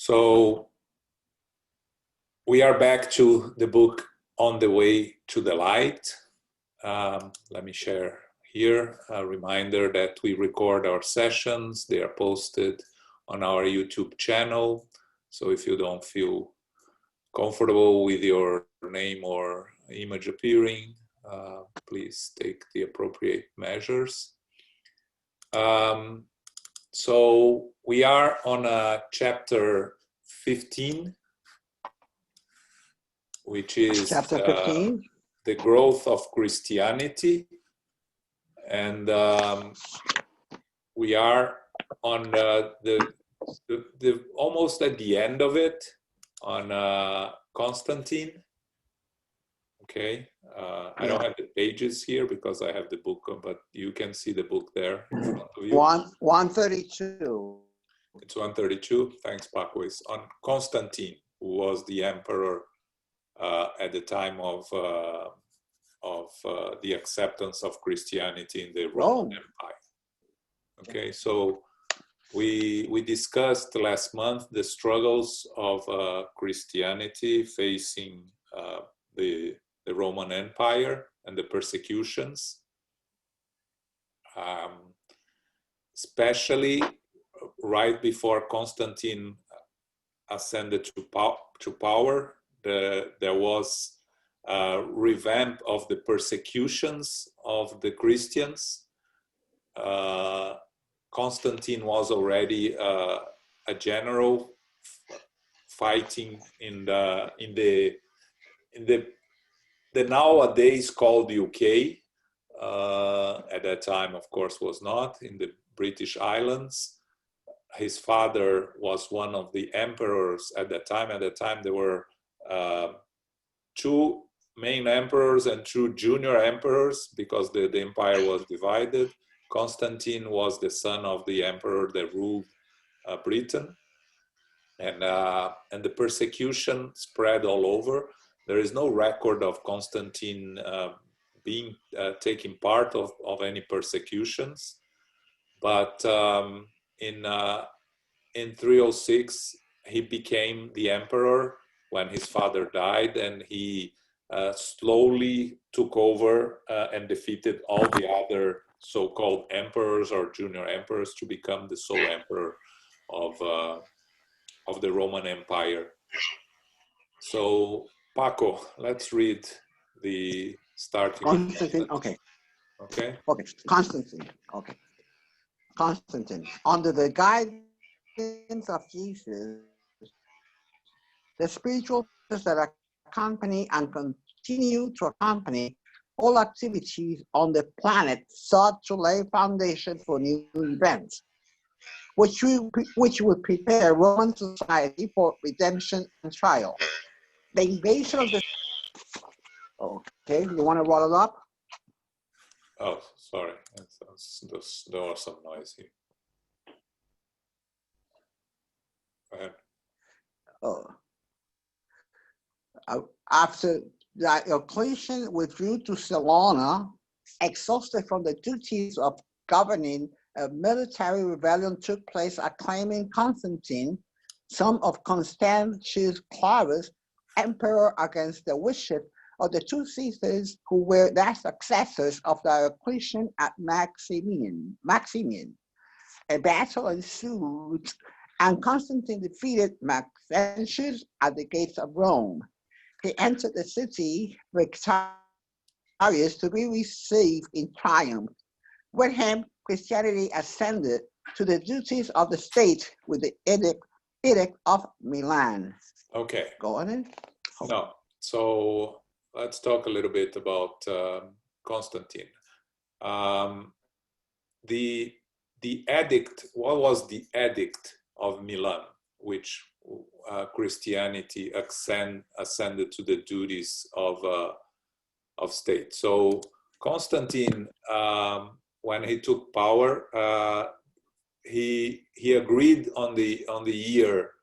So we are back to the book On the Way to the Light. Let me share here a reminder that we record our sessions. They are posted on our YouTube channel. So if you don't feel comfortable with your name or image appearing, please take the appropriate measures. So we are on chapter 15, which is chapter 15, the growth of Christianity, and we are on the almost at the end of it, on Constantine. Okay, I don't have the pages here because I have the book, but you can see the book there in front of you. 132. It's 132. Thanks, Paco. It's on Constantine, who was the emperor at the time of the acceptance of Christianity in the Roman Empire. Okay, so we discussed last month the struggles of Christianity facing the Roman Empire and the persecutions, especially right before Constantine ascended to power. There was a revamp of the persecutions of the Christians. Constantine was already a general fighting in the nowadays called UK. At that time, of course, was not, in the British Islands. His father was one of the emperors at that time. At that time, there were two main emperors and two junior emperors because the empire was divided. Constantine was the son of the emperor that ruled Britain, and the persecution spread all over. There is no record of Constantine taking part of any persecutions, but in 306 he became the emperor when his father died, and he slowly took over and defeated all the other so-called emperors or junior emperors to become the sole emperor of the Roman Empire. So Paco, let's read the starting. Constantine, okay. Constantine, okay. Constantine, under the guidance of Jesus, the spiritual forces that accompany and continue to accompany all activities on the planet sought to lay foundation for new events, which would prepare Roman society for redemption and trial. The invasion of the... Okay, you want to roll it up? Oh, sorry. There was some noise here. Go ahead. After Diocletian withdrew to Salona, exhausted from the duties of governing, a military rebellion took place acclaiming Constantine, son of Constantius Clavus, emperor against the wishes of the two Caesars who were the successors of Diocletian at Maximian. A battle ensued, and Constantine defeated Maxentius at the gates of Rome. He entered the city victorious to be received in triumph. With him, Christianity ascended to the duties of the state with the Edict of Milan. Okay. Go on in. Okay. No. So let's talk a little bit about Constantine. The edict. What was the Edict of Milan, which Christianity ascended to the duties of state? So Constantine, when he took power, he agreed on the year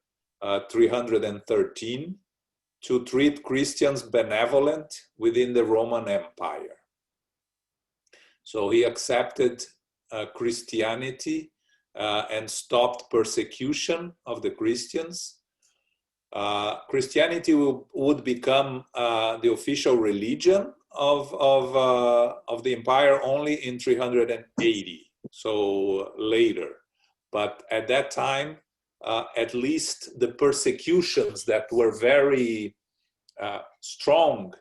313 to treat Christians benevolent within the Roman Empire. So he accepted Christianity and stopped persecution of the Christians, Christianity would become the official religion of the empire only in 380, so later. But at that time, at least the persecutions that were very strong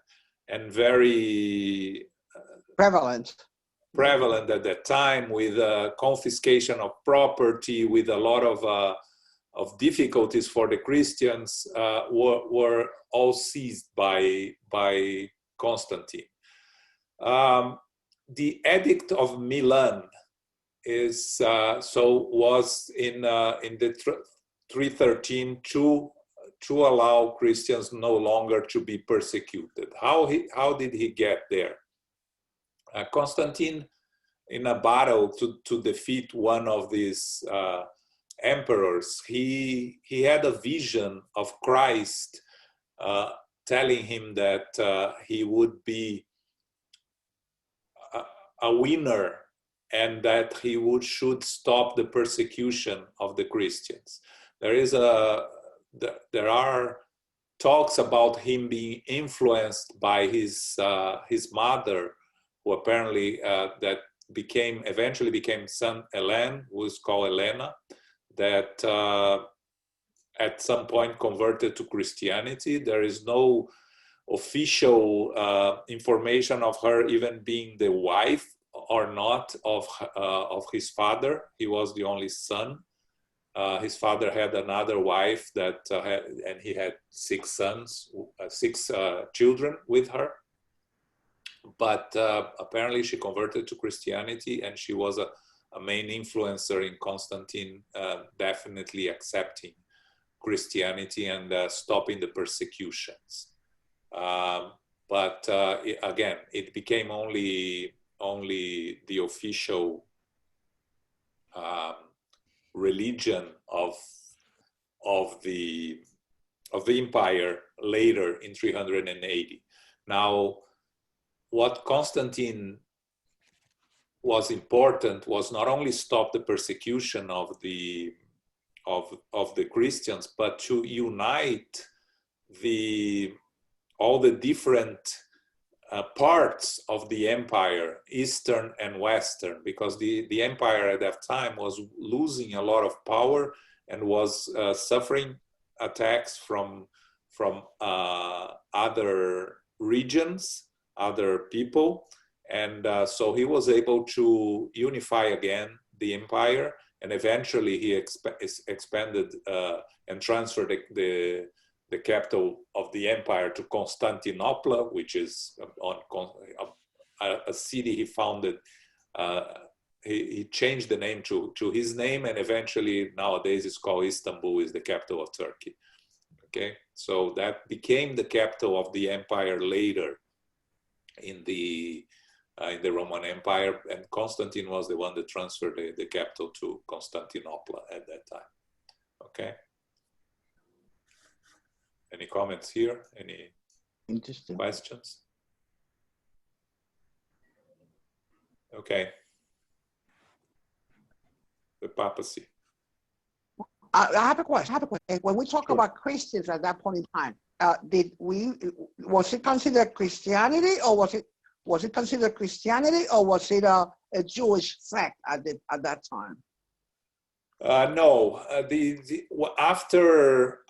and very prevalent at that time, with confiscation of property, with a lot of difficulties for the Christians, were all seized by Constantine. The Edict of Milan was in the 313 to allow Christians no longer to be persecuted. How did he get there? Constantine, in a battle to defeat one of these emperors, he had a vision of Christ telling him that he would be a winner and that he should stop the persecution of the Christians. There are talks about him being influenced by his mother, who apparently eventually became Saint Helene, who is called Helena, that at some point converted to Christianity. There is no official information of her even being the wife or not of his father. He was the only son. His father had another wife and he had 6 sons, 6 children with her. But apparently she converted to Christianity, and she was a main influencer in Constantine definitely accepting Christianity and stopping the persecutions. But again, it became only the official religion of the empire later in 380. Now, what Constantine was important was not only stop the persecution of the Christians, but to unite all the different parts of the empire, Eastern and Western, because the empire at that time was losing a lot of power and was suffering attacks from other regions, other people, and so he was able to unify again the empire, and eventually he expanded and transferred the capital of the empire to Constantinople, which is a city he founded. He changed the name to his name, and eventually nowadays it's called Istanbul, is the capital of Turkey. Okay, so that became the capital of the empire later in the Roman Empire, and Constantine was the one that transferred the capital to Constantinople at that time. Okay. Any comments here? Any interesting questions? Okay. The papacy. I have a question. When we talk about Christians at that point in time, was it considered Christianity, or was it considered Christianity, or was it a Jewish sect at that time? No. After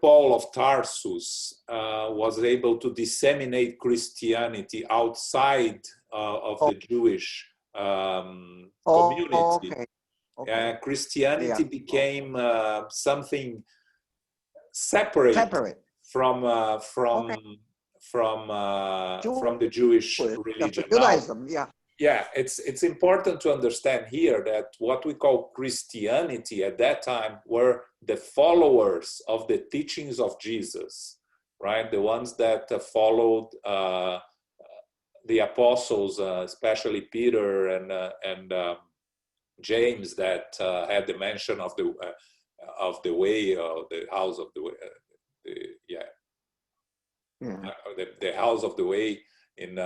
Paul of Tarsus was able to disseminate Christianity outside of the Jewish community, okay. Christianity became something separate from the Jewish religion. Judaism, yeah. Yeah, it's important to understand here that what we call Christianity at that time were the followers of the teachings of Jesus, right? The ones that followed the apostles, especially Peter and James, that had the mention of the way, the house of the way, the house of the way in.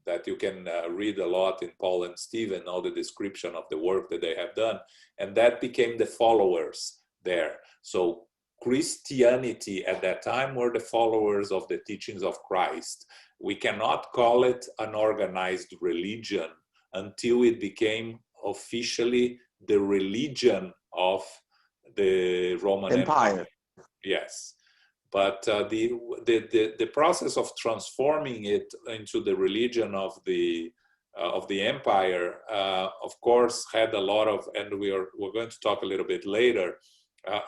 That you can read a lot in Paul and Stephen, all the description of the work that they have done. And that became the followers there. So Christianity at that time were the followers of the teachings of Christ. We cannot call it an organized religion until it became officially the religion of the Roman Empire. Yes. But the process of transforming it into the religion of the empire, of course, had a lot of, and we're going to talk a little bit later,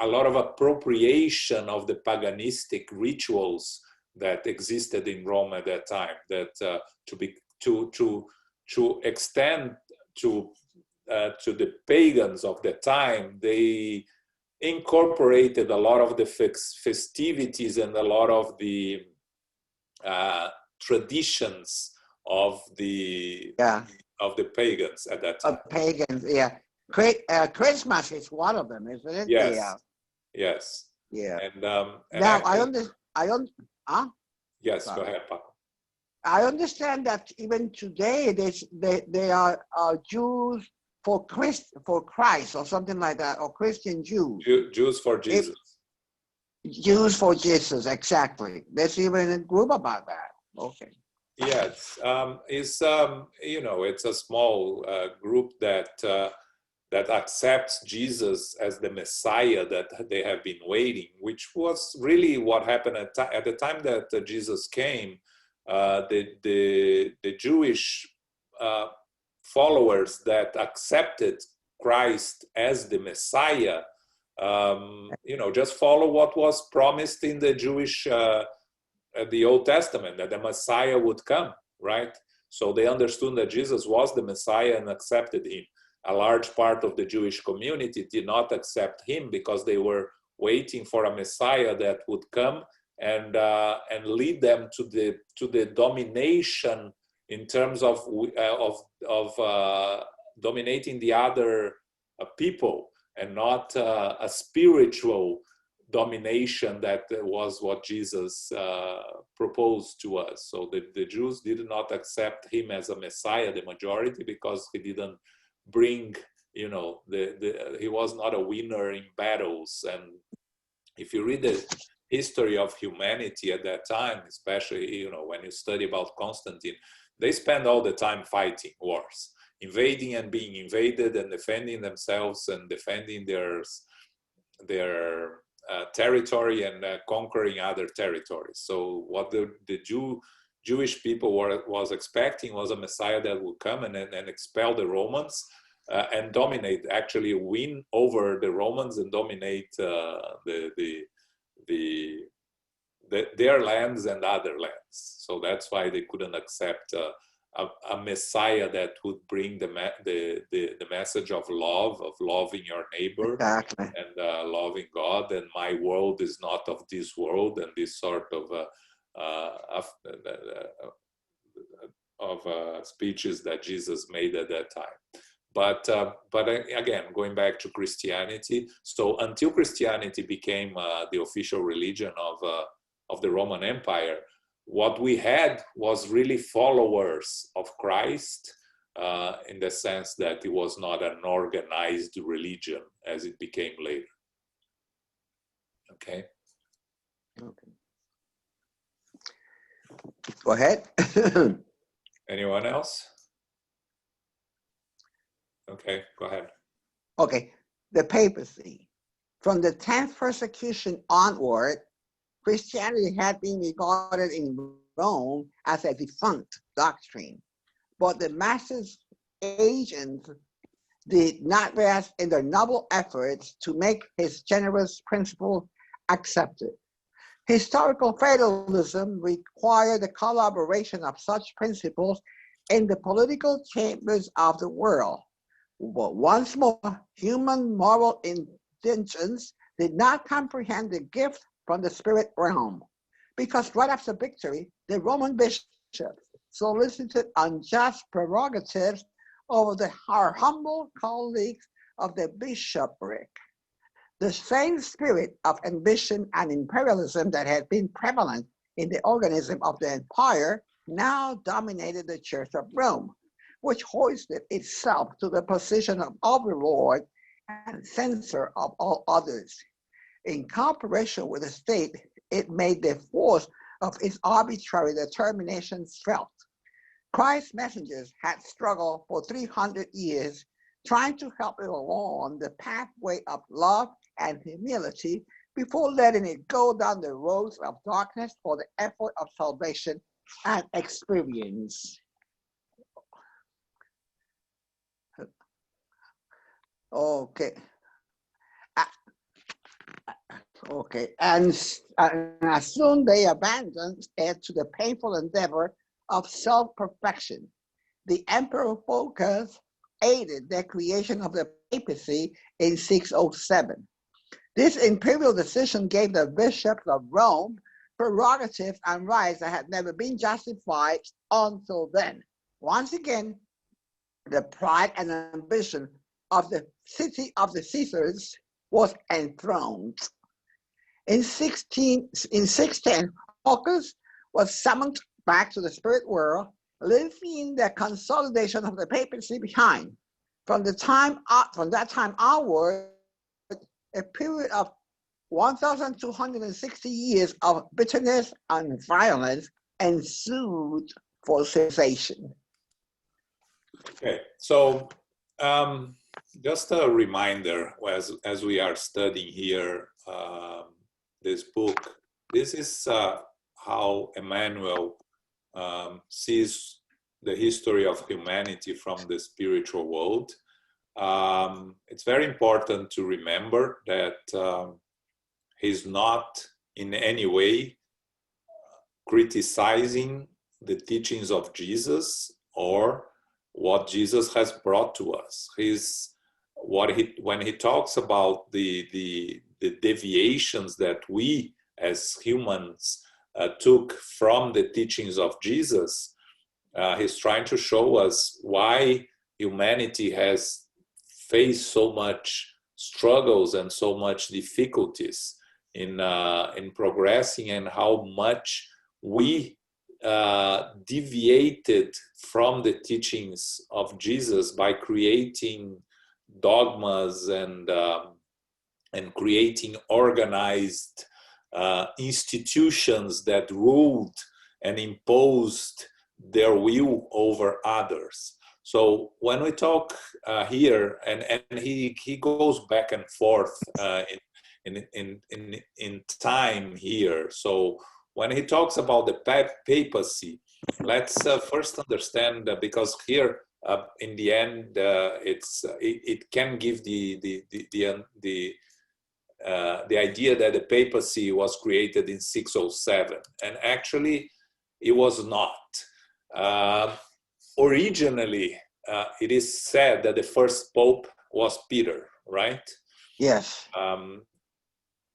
a lot of appropriation of the paganistic rituals that existed in Rome at that time. That to extend to the pagans of the time, they incorporated a lot of the festivities and a lot of the traditions of the pagans at that time. Pagans, yeah. Christmas is one of them, isn't it? Yes. Yes. Yeah. And now yes, sorry. Go ahead, Paco. I understand that even today they are Jews for Christ or something like that, or Christian Jews. Jews for Jesus. Jews for Jesus, exactly. There's even a group about that. Okay. Yes, it's it's a small group that accepts Jesus as the Messiah that they have been waiting, which was really what happened at the time that Jesus came. The Jewish followers that accepted Christ as the Messiah, just follow what was promised in the Jewish, the Old Testament, that the Messiah would come, right? So they understood that Jesus was the Messiah and accepted him. A large part of the Jewish community did not accept him because they were waiting for a Messiah that would come and lead them to the domination in terms of dominating the other people, and not a spiritual domination that was what Jesus proposed to us. So the Jews did not accept him as a Messiah, the majority, because he didn't bring, he was not a winner in battles. And if you read the history of humanity at that time, especially, when you study about Constantine, they spend all the time fighting wars, invading and being invaded, and defending themselves and defending their territory and conquering other territories. So what the Jewish people was expecting was a Messiah that would come and expel the Romans and dominate, actually win over the Romans and dominate their lands and other lands. So that's why they couldn't accept a Messiah that would bring the message of love, of loving your neighbor, exactly, and loving God. And my world is not of this world, and this sort of speeches that Jesus made at that time. But again, going back to Christianity, so until Christianity became the official religion of the Roman Empire, what we had was really followers of Christ, in the sense that it was not an organized religion as it became later. Okay. Go ahead. Anyone else? Okay, go ahead. Okay, the papacy. From the 10th persecution onward, Christianity had been regarded in Rome as a defunct doctrine, but the masses agents did not rest in their noble efforts to make his generous principle accepted. Historical fatalism required the collaboration of such principles in the political chambers of the world. But once more, human moral intentions did not comprehend the gift from the spirit realm, because right after victory, the Roman bishops solicited unjust prerogatives over our humble colleagues of the bishopric. The same spirit of ambition and imperialism that had been prevalent in the organism of the empire now dominated the Church of Rome, which hoisted itself to the position of overlord and censor of all others. in cooperation with the state, it made the force of its arbitrary determinations felt. Christ's messengers had struggled for 300 years, trying to help it along the pathway of love and humility before letting it go down the roads of darkness for the effort of salvation and experience. Okay. Okay, and as soon they abandoned it to the painful endeavor of self-perfection. The emperor Focus aided the creation of the papacy in 607. This imperial decision gave the bishops of Rome prerogatives and rights that had never been justified until then. Once again, the pride and ambition of the city of the Caesars was enthroned. In 610, Focus was summoned back to the spirit world, leaving the consolidation of the papacy behind. From that time onward, a period of 1,260 years of bitterness and violence ensued for civilization. Okay, so just a reminder, as we are studying here this book, this is how Emmanuel sees the history of humanity from the spiritual world. It's very important to remember that he's not in any way criticizing the teachings of Jesus or what Jesus has brought to us. When he talks about the deviations that we as humans took from the teachings of Jesus, he's trying to show us why humanity has faced so much struggles and so much difficulties in progressing, and how much we deviated from the teachings of Jesus by creating dogmas and creating organized institutions that ruled and imposed their will over others. So when we talk here, and he goes back and forth in time here. So when he talks about the papacy, let's first understand that, because here in the end it can give the idea that the papacy was created in 607, and actually it was not. Originally, it is said that the first pope was Peter, right? Yes.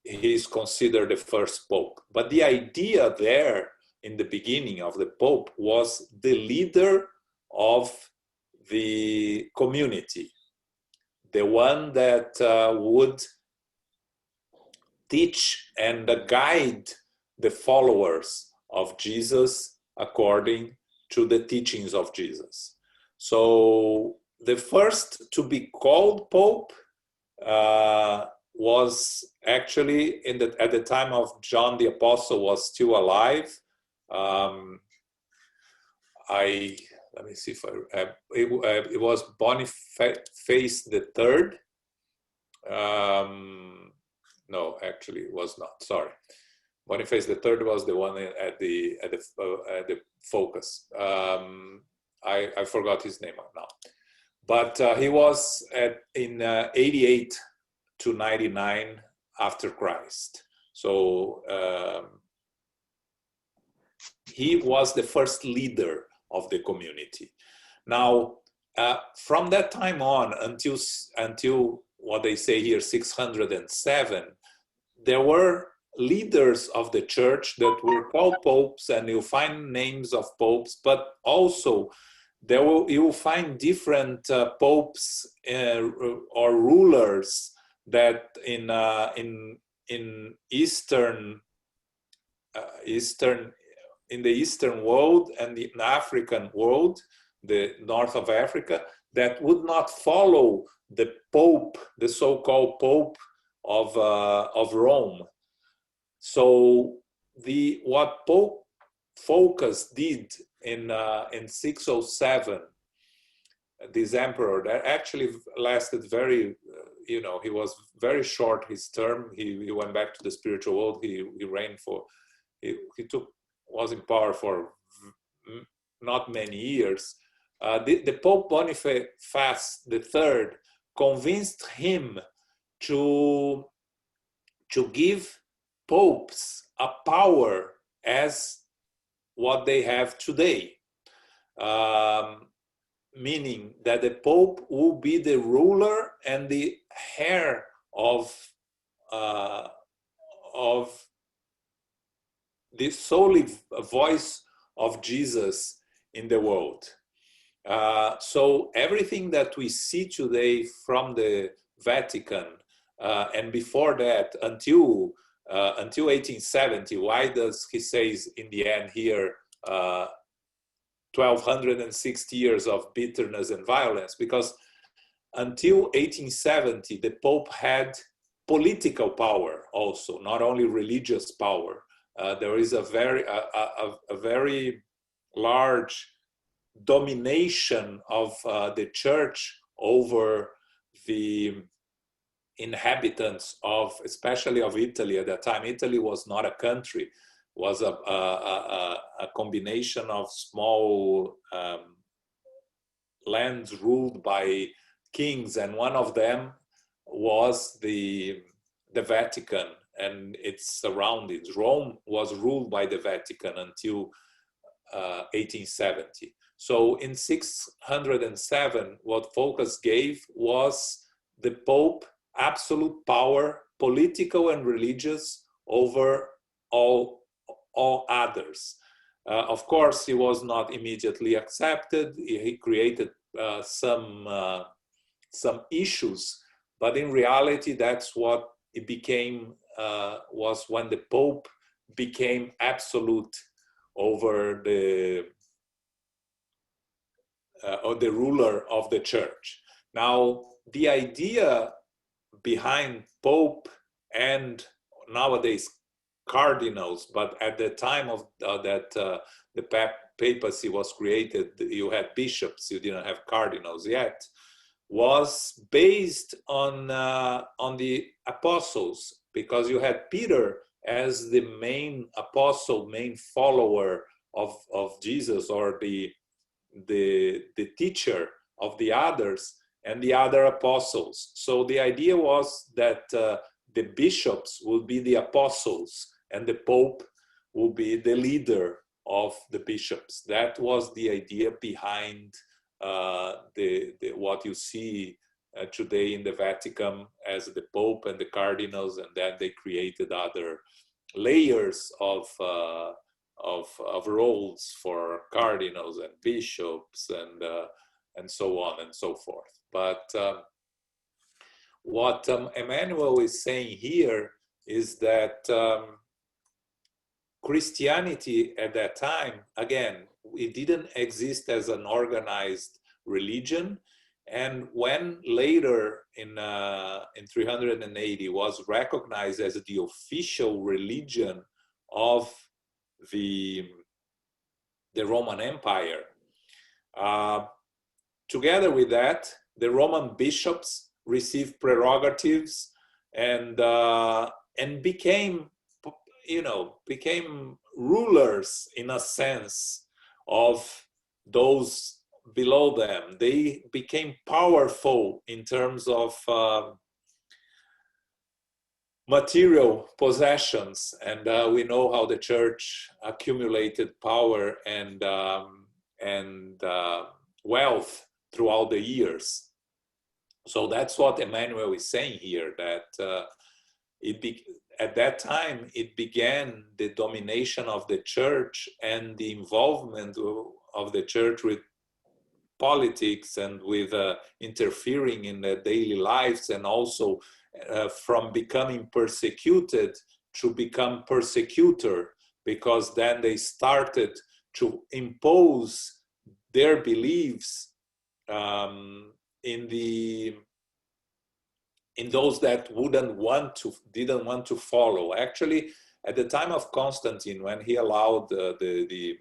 He is considered the first pope. But the idea there in the beginning of the pope was the leader of the community, the one that would teach and guide the followers of Jesus according to the teachings of Jesus. So the first to be called Pope was actually at the time of John the Apostle was still alive. Let me see if it was Boniface the Third. No, actually it was not. Sorry, Boniface the Third was the one at the Focus. I forgot his name now, but he was in 88 to 99 after Christ. So he was the first leader of the community. Now, from that time on until what they say here, 607, there were leaders of the church that were called popes, and you'll find names of popes, but also you will find different popes or rulers that in the Eastern world and the African world, the north of Africa, that would not follow the Pope, the so-called Pope of Rome. So what Pope Focus did in 607, this emperor that actually lasted very, he was very short his term. He went back to the spiritual world. He reigned for, he was in power for not many years. The Pope Boniface III convinced him to give popes a power as what they have today, meaning that the Pope will be the ruler and the heir of the solely voice of Jesus in the world. So everything that we see today from the Vatican, and before that until 1870, why does he says in the end here 1260 years of bitterness and violence? Because until 1870 the Pope had political power also, not only religious power. There is a very large domination of the church over the inhabitants of, especially of Italy at that time. Italy was not a country, was a combination of small lands ruled by kings, and one of them was the Vatican and its surroundings. Rome was ruled by the Vatican until 1870. So in 607, what Focus gave was the Pope absolute power, political and religious, over all others. Of course, he was not immediately accepted. He created some issues, but in reality, that's what it became, was when the Pope became absolute over or the ruler of the church. Now, the idea behind Pope and nowadays cardinals, but at the time of that the papacy was created, you had bishops, you didn't have cardinals yet, was based on the apostles, because you had Peter as the main apostle, main follower of Jesus, or the teacher of the others and the other apostles. So the idea was that the bishops would be the apostles and the Pope will be the leader of the bishops. That was the idea behind what you see today in the Vatican as the Pope and the cardinals, and then they created other layers of roles for cardinals and bishops and so on and so forth. But what Emmanuel is saying here is that Christianity at that time, again, it didn't exist as an organized religion. And when later in 380 was recognized as the official religion of the Roman Empire, together with that, the Roman bishops received prerogatives and became rulers in a sense of those below them. They became powerful in terms of material possessions, and we know how the church accumulated power and wealth throughout the years. So that's what Emmanuel is saying here, that at that time it began the domination of the church and the involvement of the church with politics and with interfering in their daily lives, and also from becoming persecuted to become persecutor, because then they started to impose their beliefs in the in those that didn't want to follow. Actually, at the time of Constantine, when he allowed the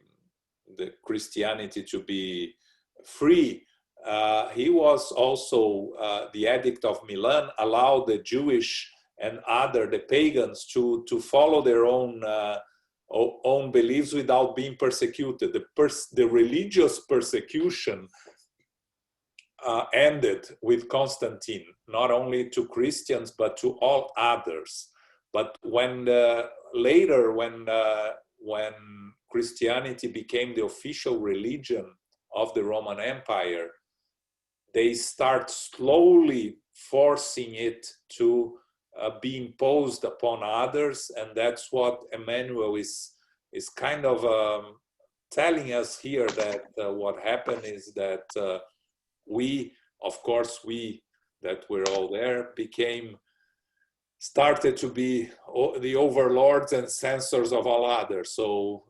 Christianity to be free, he was also, the Edict of Milan allowed the Jewish and the pagans to follow their own beliefs without being persecuted. The religious persecution ended with Constantine, not only to Christians but to all others. But when later, when Christianity became the official religion of the Roman Empire, they start slowly forcing it to be imposed upon others, and that's what Emmanuel is kind of telling us here, that what happened is that we that we're all there started to be the overlords and censors of all others. So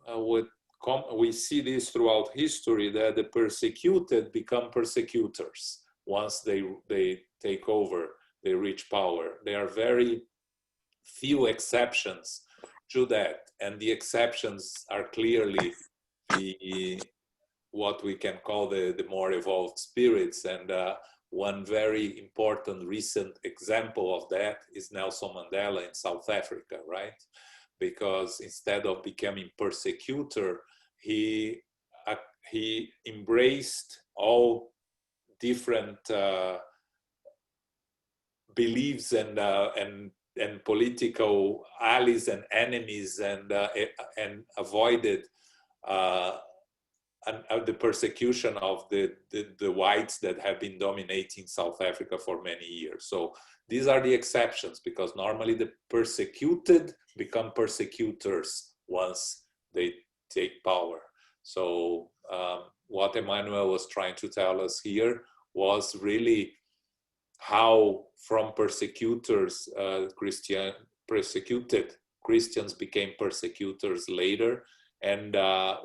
we see this throughout history, that the persecuted become persecutors once they take over, they reach power. There are very few exceptions to that, and the exceptions are clearly what we can call the more evolved spirits. And one very important recent example of that is Nelson Mandela in South Africa, right? Because instead of becoming persecutor, he embraced all different beliefs and political allies and enemies, and avoided the persecution of the whites that have been dominating South Africa for many years. So these are the exceptions, because normally the persecuted become persecutors once they take power. So what Emmanuel was trying to tell us here was really how from persecutors, persecuted Christians became persecutors later, and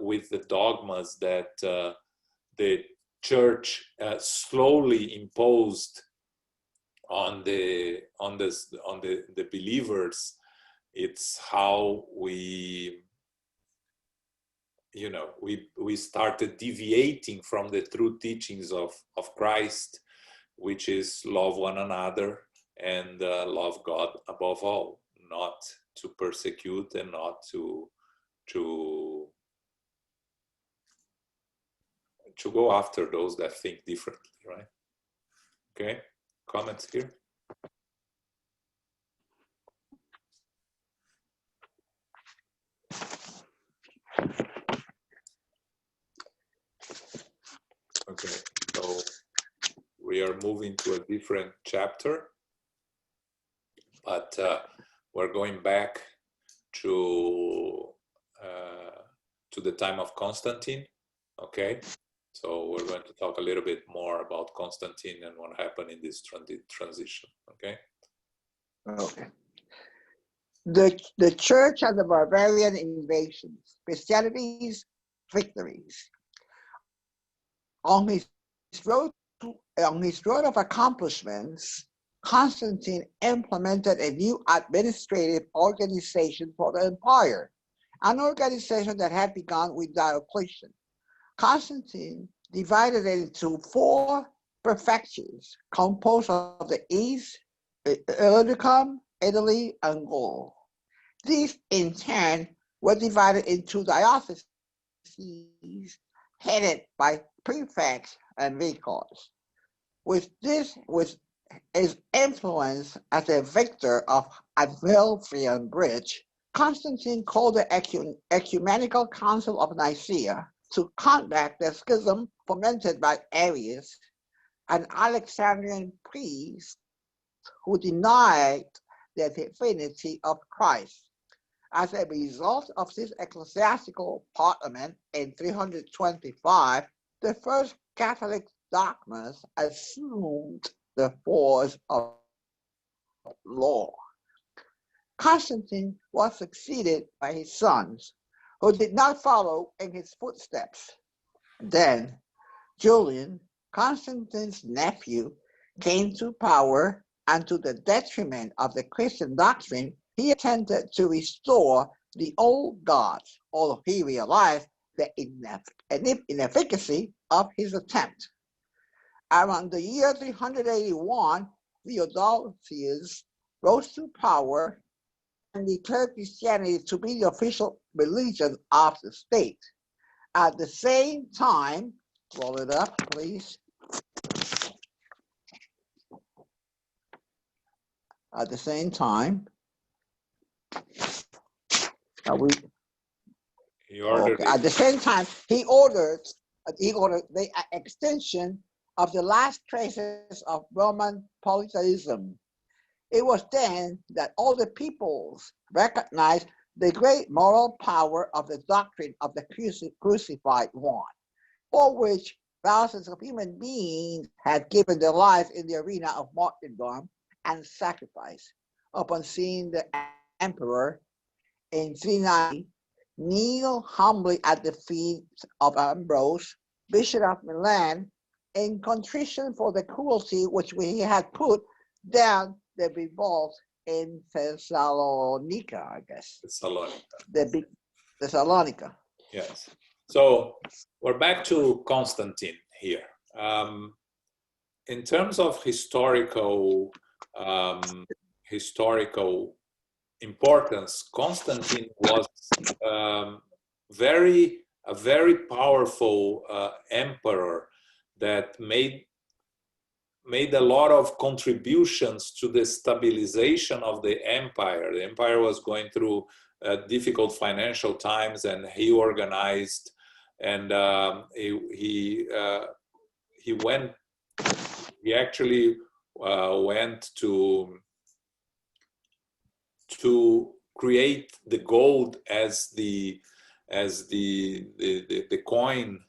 with the dogmas that the church slowly imposed on the believers. It's how we started deviating from the true teachings of Christ, which is love one another and love God above all, not to persecute and not to go after those that think differently, right? Okay, comments here? Okay, so we are moving to a different chapter, but we're going back to the time of Constantine. Okay, so we're going to talk a little bit more about Constantine and what happened in this transition. Okay. Okay. The church and the barbarian invasions, Christianity's victories. On his road of accomplishments, Constantine implemented a new administrative organization for the empire, an organization that had begun with Diocletian. Constantine divided it into 4 prefectures composed of the East, Illyricum, Italy, and Gaul. These, in turn, were divided into dioceses headed by prefects and vicars. With his influence as a victor of Adelphian Bridge, Constantine called the Ecumenical Council of Nicaea to combat the schism fomented by Arius, an Alexandrian priest who denied the divinity of Christ. As a result of this ecclesiastical parliament in 325, the first Catholic dogmas assumed the force of law. Constantine was succeeded by his sons, who did not follow in his footsteps. Then Julian, Constantine's nephew, came to power and to the detriment of the Christian doctrine, he attempted to restore the old gods, although he realized the inefficacy of his attempt. Around the year 381, Theodosius rose to power and declared Christianity to be the official religion of the state. At the same time, roll it up, please. At the same time, at the same time, he ordered the extension of the last traces of Roman polytheism. It was then that all the peoples recognized the great moral power of the doctrine of the crucified one, for which thousands of human beings had given their lives in the arena of martyrdom and sacrifice. Upon seeing the emperor in 390 kneel humbly at the feet of Ambrose, Bishop of Milan, in contrition for the cruelty which he had put down the revolt in Thessalonica, I guess. Thessalonica. Yes. So we're back to Constantine here. In terms of historical importance, Constantine was a very powerful emperor that made a lot of contributions to the stabilization of the empire. The empire was going through difficult financial times, and he organized, and he actually went to create the gold as the coin,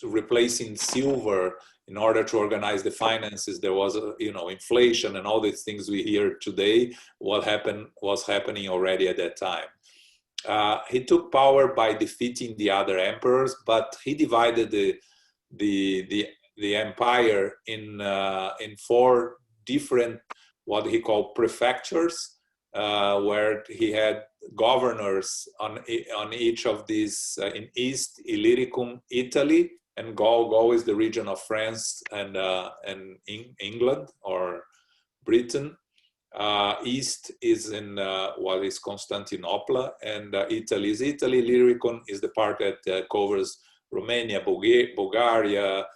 replacing silver in order to organize the finances. There was inflation and all these things we hear today. What was happening already at that time. He took power by defeating the other emperors, but he divided the empire in 4 different, what he called prefectures, where he had governors on each of these. In East Illyricum, Italy, and Gaul is the region of France and England or Britain. East is in what is Constantinople, and Italy is Italy. Illyricum is the part that covers Romania, Bulgaria,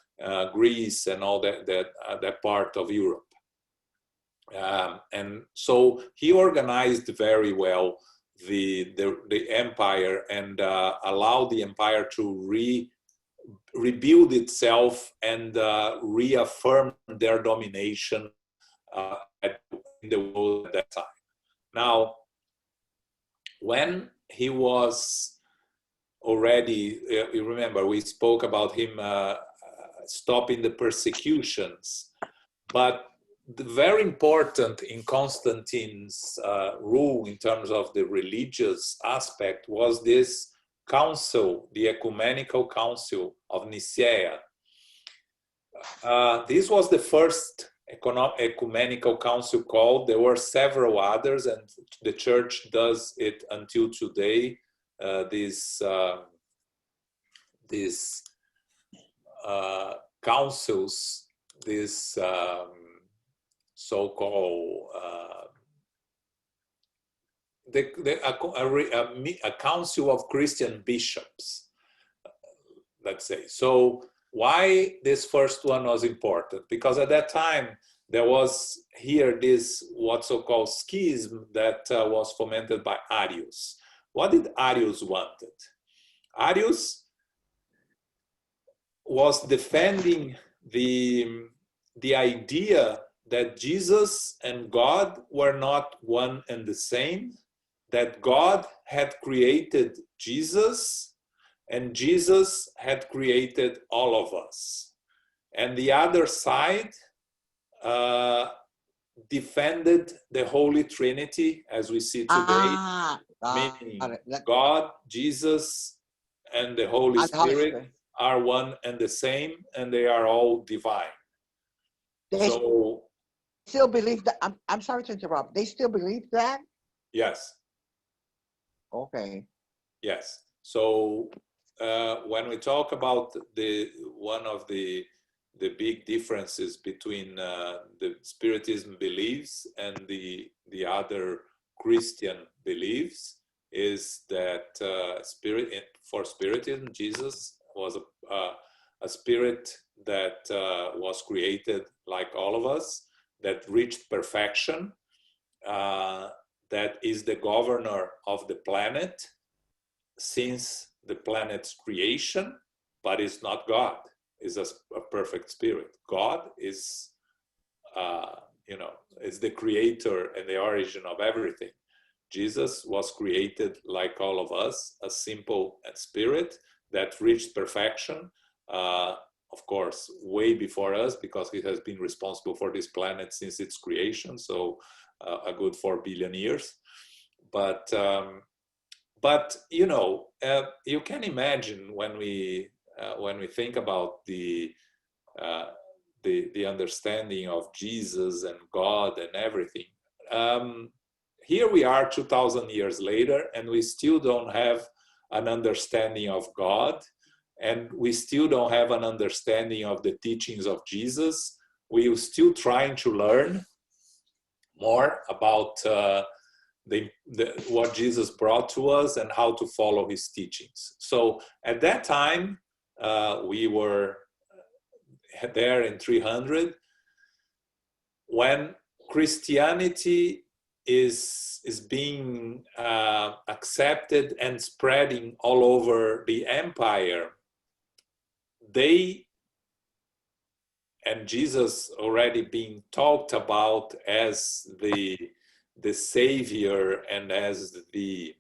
Greece, and all that part of Europe. And so he organized very well the empire and allowed the empire to rebuild itself and reaffirm their domination in the world at that time. Now, when he was already, you remember, we spoke about him stopping the persecutions, but very important in Constantine's rule in terms of the religious aspect was this council, the Ecumenical Council of Nicaea. This was the first ecumenical council called. There were several others, and the church does it until today. These councils, this so-called a council of Christian bishops, let's say. So why this first one was important? Because at that time there was here this what's so-called schism that was fomented by Arius. What did Arius wanted? Arius was defending the idea that Jesus and God were not one and the same, that God had created Jesus and Jesus had created all of us. And the other side defended the Holy Trinity as we see today, meaning God, Jesus, and the Holy Spirit are one and the same, and they are all divine. So still believe that. I'm sorry to interrupt. They still believe that? Yes. Okay. Yes. So when we talk about one of the big differences between the Spiritism beliefs and the other Christian beliefs is that for Spiritism, Jesus was a spirit that was created like all of us, that reached perfection, that is the governor of the planet since the planet's creation, but is not God, is a perfect spirit. God is, is the creator and the origin of everything. Jesus was created like all of us, a simple spirit that reached perfection, of course, way before us, because he has been responsible for this planet since its creation, so a good 4 billion years. But you can imagine when we think about the understanding of Jesus and God and everything. Here we are 2,000 years later, and we still don't have an understanding of God, and we still don't have an understanding of the teachings of Jesus. We're still trying to learn more about what Jesus brought to us and how to follow his teachings. So at that time, we were there in 300, when Christianity is being accepted and spreading all over the empire. And Jesus already being talked about as the Savior and as the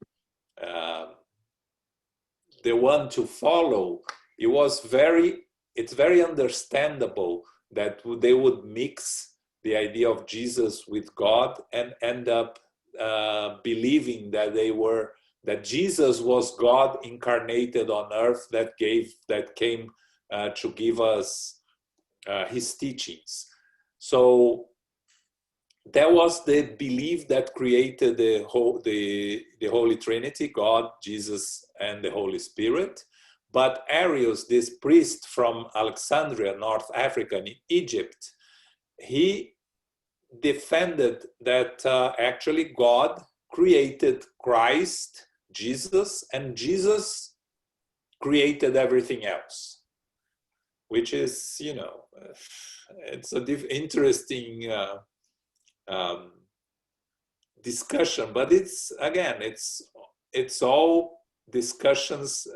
one to follow. It's very understandable that they would mix the idea of Jesus with God and end up believing that Jesus was God incarnated on earth that came to give us his teachings. So that was the belief that created the Holy Trinity, God, Jesus, and the Holy Spirit. But Arius, this priest from Alexandria, North Africa, in Egypt, he defended that actually God created Christ, Jesus, and Jesus created everything else, which is, it's a interesting discussion, but it's all discussions,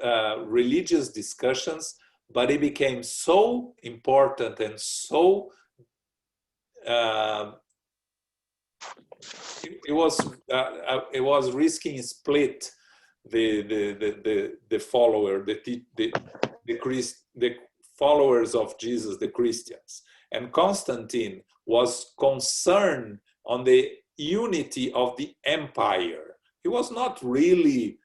religious discussions, but it became so important and so it was risking split the followers of Jesus, the Christians. And Constantine was concerned on the unity of the empire. He was not really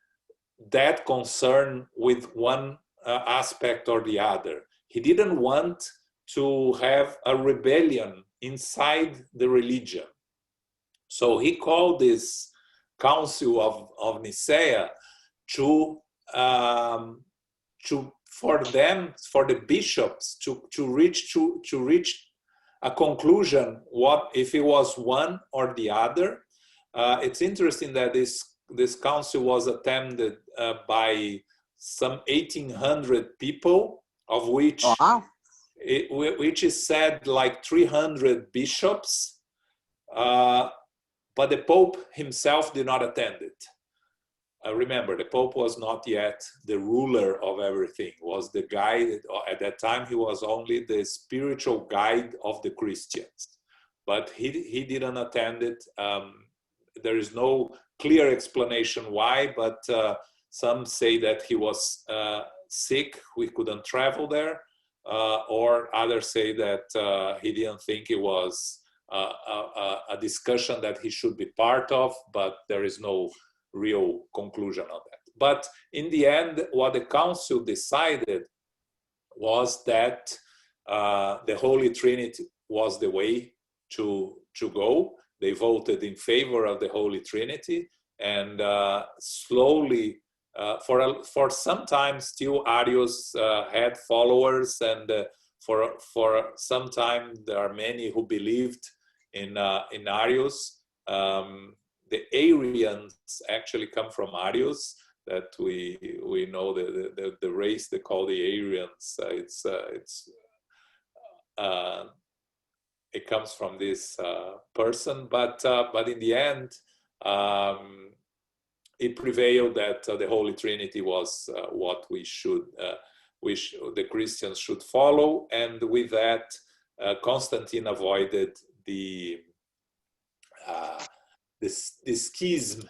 that concerned with one aspect or the other. He didn't want to have a rebellion inside the religion. So he called this Council of Nicaea for the bishops to reach a conclusion. What if it was one or the other? It's interesting that this council was attended by some 1,800 people, of which which is said like 300 bishops. But the Pope himself did not attend it. Remember, the Pope was not yet the ruler of everything, was the guide. At that time, he was only the spiritual guide of the Christians. But he didn't attend it. There is no clear explanation why, but some say that he was sick, we couldn't travel there, or others say that he didn't think it was a discussion that he should be part of, but there is no real conclusion on that. But in the end, what the council decided was that the Holy Trinity was the way to go. They voted in favor of the Holy Trinity, and slowly, for some time, still Arius had followers, and for some time there are many who believed in Arius. The Arians actually come from Arius, that we know the race they call the Aryans. It comes from this person, but in the end, it prevailed that the Holy Trinity was what the Christians should follow, and with that, Constantine avoided the schism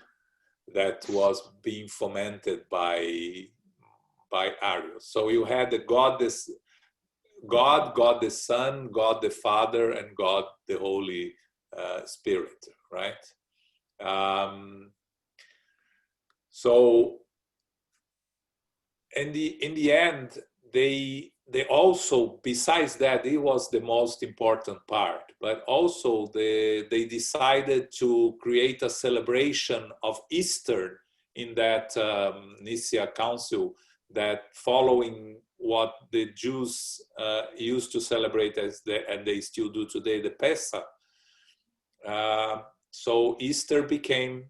that was being fomented by Arius. So you had the God the Son, God the Father, and God the Holy Spirit, right? So in the end, they also, besides that, it was the most important part, but also they decided to create a celebration of Easter in that Nicaea Council, that following what the Jews used to celebrate and they still do today, the Pesach. So Easter became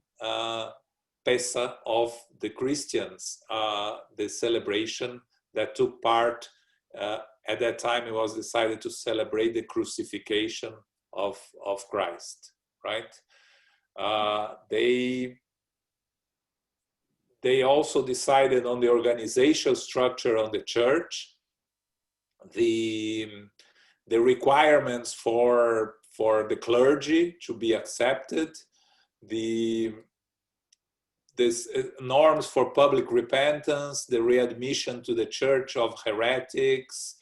Pesach of the Christians, the celebration that took part. At that time, it was decided to celebrate the crucifixion of Christ, right? They also decided on the organizational structure of the church, the requirements for the clergy to be accepted, this norms for public repentance, the readmission to the church of heretics,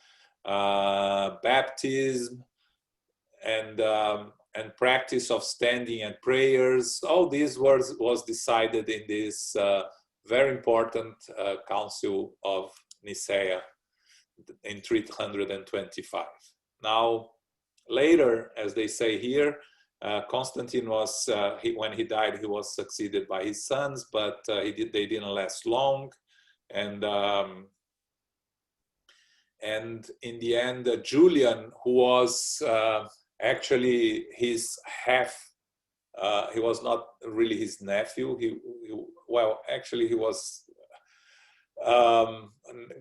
baptism, and practice of standing and prayers. All this was decided in this very important Council of Nicaea in 325. Now, later, as they say here, Constantine was, when he died, he was succeeded by his sons, but they didn't last long. And in the end, Julian, who was actually his he was not really his nephew. Well, actually, he was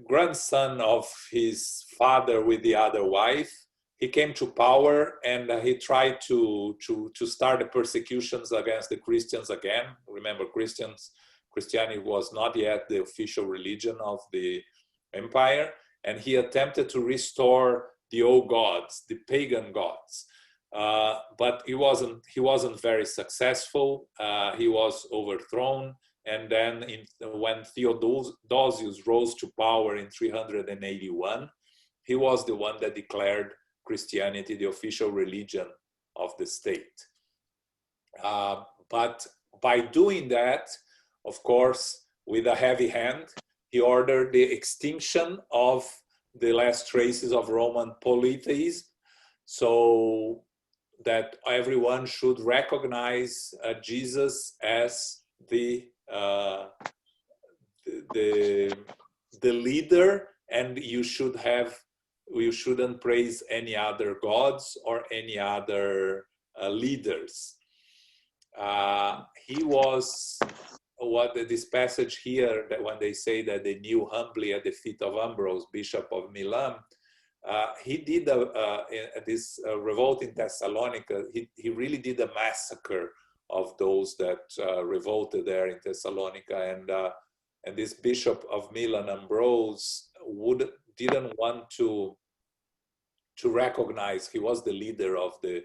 grandson of his father with the other wife. He came to power, and he tried to start the persecutions against the Christians again. Remember, Christianity was not yet the official religion of the empire, and he attempted to restore the old gods, the pagan gods. But he wasn't very successful. He was overthrown, and then when Theodosius rose to power in 381, he was the one that declared Christianity the official religion of the state. But by doing that, of course, with a heavy hand, he ordered the extinction of the last traces of Roman polytheism, so that everyone should recognize Jesus as the leader, and you shouldn't praise any other gods or any other leaders. He was this passage here, that when they say that they knew humbly at the feet of Ambrose, Bishop of Milan, he did this revolt in Thessalonica. He really did a massacre of those that revolted there in Thessalonica, and this Bishop of Milan, Ambrose, didn't want to recognize. He was the leader of the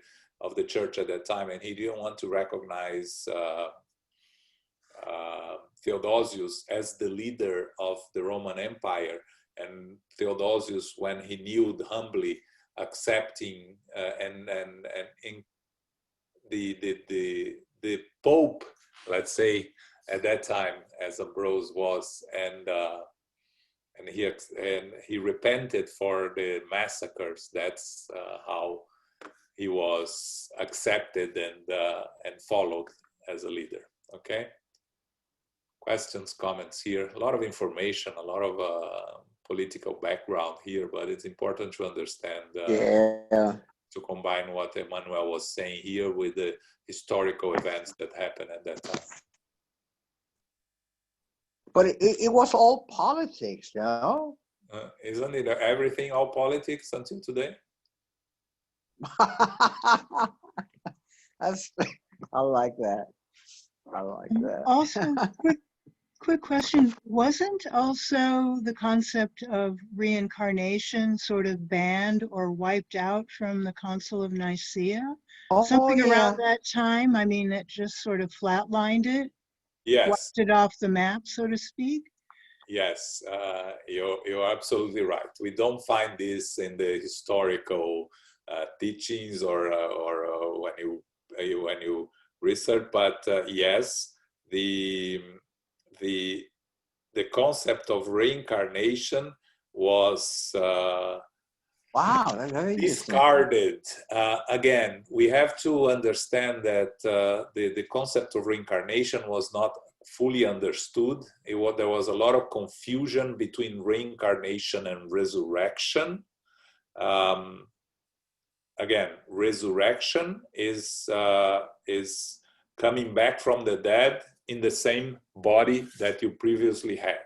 church at that time, and he didn't want to recognize Theodosius as the leader of the Roman Empire. And Theodosius, when he kneeled humbly, accepting and in the Pope, let's say, at that time, as Ambrose was, and he repented for the massacres. That's how he was accepted and followed as a leader. Okay. Questions, comments here. A lot of information, a lot of political background here, but it's important to understand, to combine what Emmanuel was saying here with the historical events that happened at that time. But it was all politics, you know? Isn't it everything all politics until today? That's, I like that. I like that. Also, quick question. Wasn't also the concept of reincarnation sort of banned or wiped out from the Council of Nicaea? Something around that time? I mean, it just sort of flatlined it? Yes. Wiped it off the map, so to speak? Yes, you're absolutely right. We don't find this in the historical teachings or when you research, but yes, the concept of reincarnation was wow, that's very discarded. Again, we have to understand that the concept of reincarnation was not fully understood. There was a lot of confusion between reincarnation and resurrection. Again, resurrection is coming back from the dead in the same body that you previously had.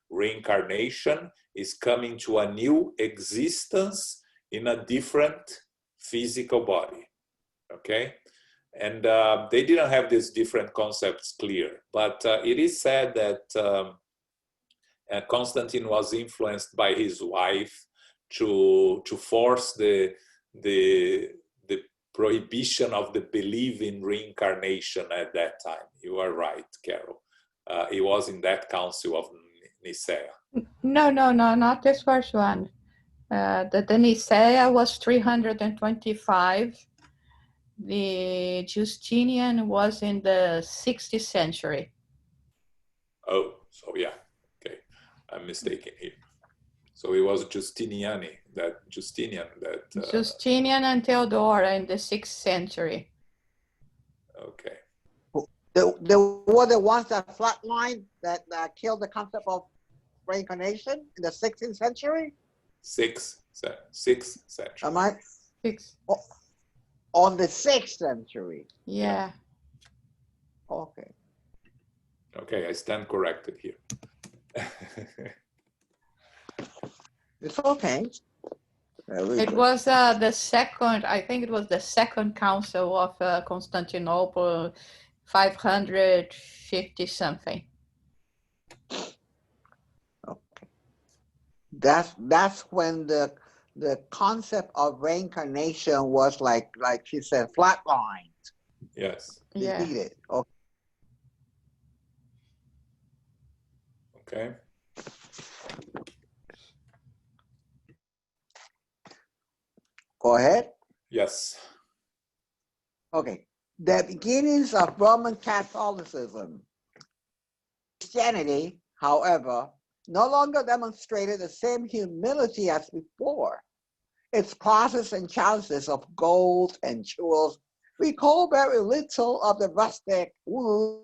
Reincarnation is coming to a new existence in a different physical body. Okay? And they didn't have these different concepts clear. But it is said that Constantine was influenced by his wife to force the prohibition of the belief in reincarnation at that time. You are right, Carol. It was in that council of Nicaea. No, not this first one. The Nicaea was 325. The Justinian was in the 60th century. Oh, so yeah, okay, I'm mistaken here. So it was Justinian that Justinian and Theodora in the 6th century. Okay. They were the ones that flatlined, that killed the concept of reincarnation in the 16th century? 6th century. Am I? 6th. Oh, on the 6th century? Yeah. Okay. Okay, I stand corrected here. It's okay. It was the second, I think it was the second council of Constantinople, 550 something. Okay. That's when the concept of reincarnation was like she said, flatlined. Yes. Yeah. Defeated. Okay. Okay. Go ahead. Yes. Okay. The beginnings of Roman Catholicism. Christianity, however, no longer demonstrated the same humility as before. Its crosses and chalices of gold and jewels recall very little of the rustic wood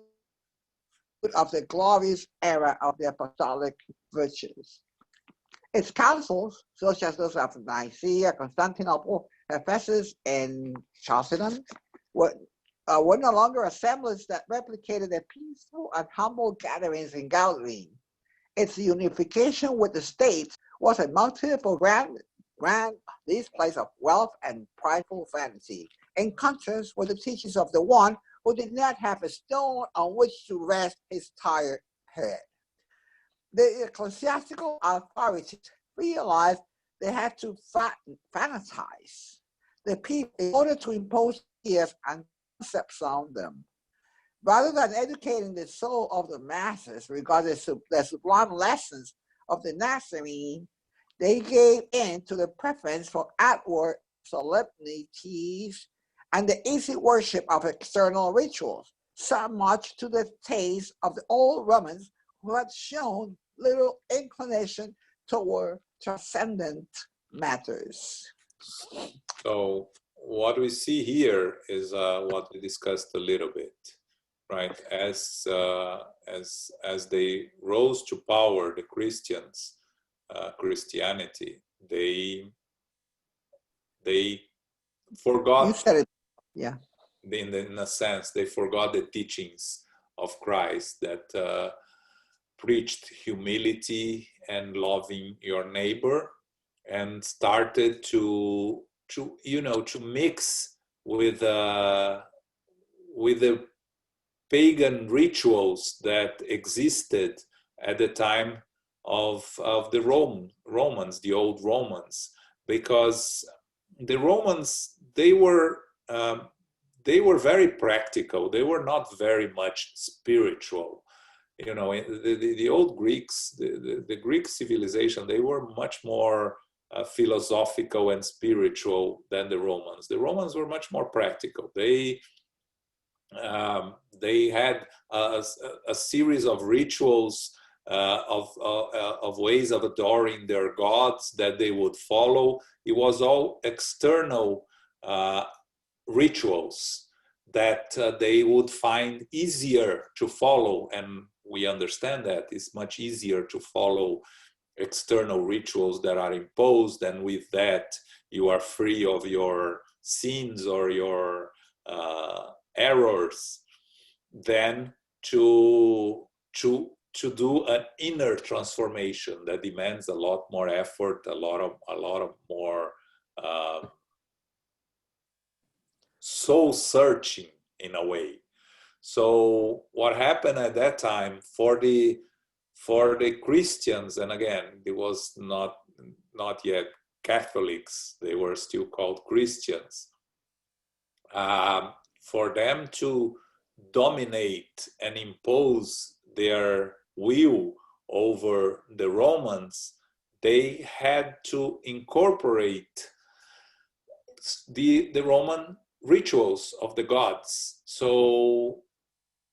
of the glorious era of the apostolic virtues. Its councils, such as those of Nicaea, Constantinople, Ephesus, and Chalcedon, were no longer assemblies that replicated the peaceful and humble gatherings in Galilee. Its unification with the state was a multiple grand displays of wealth and prideful vanity, in contrast with the teachings of the one who did not have a stone on which to rest his tired head. The ecclesiastical authorities realized they had to fanatize the people in order to impose ideas and concepts on them. Rather than educating the soul of the masses regarding the sublime lessons of the Nazarene, they gave in to the preference for outward solemnities and the easy worship of external rituals, so much to the taste of the old Romans who had shown little inclination toward transcendent matters. So what we see here is what we discussed a little bit, right? As they rose to power, the Christians, Christianity, they forgot. You said it, yeah. In a sense, they forgot the teachings of Christ that preached humility and loving your neighbor, and started to mix with the pagan rituals that existed at the time of the Romans, the old Romans, because the Romans, they were very practical. They were not very much spiritual. You know, the old Greeks, the Greek civilization, they were much more philosophical and spiritual than the Romans. The Romans were much more practical. They had a series of rituals, of ways of adoring their gods that they would follow. It was all external rituals that they would find easier to follow, and we understand that it's much easier to follow external rituals that are imposed, and with that you are free of your sins or your errors, than to do an inner transformation that demands a lot more effort, a lot of more soul searching in a way. So what happened at that time for the Christians, and again, it was not yet Catholics, they were still called Christians, for them to dominate and impose their will over the Romans, they had to incorporate the Roman rituals of the gods. So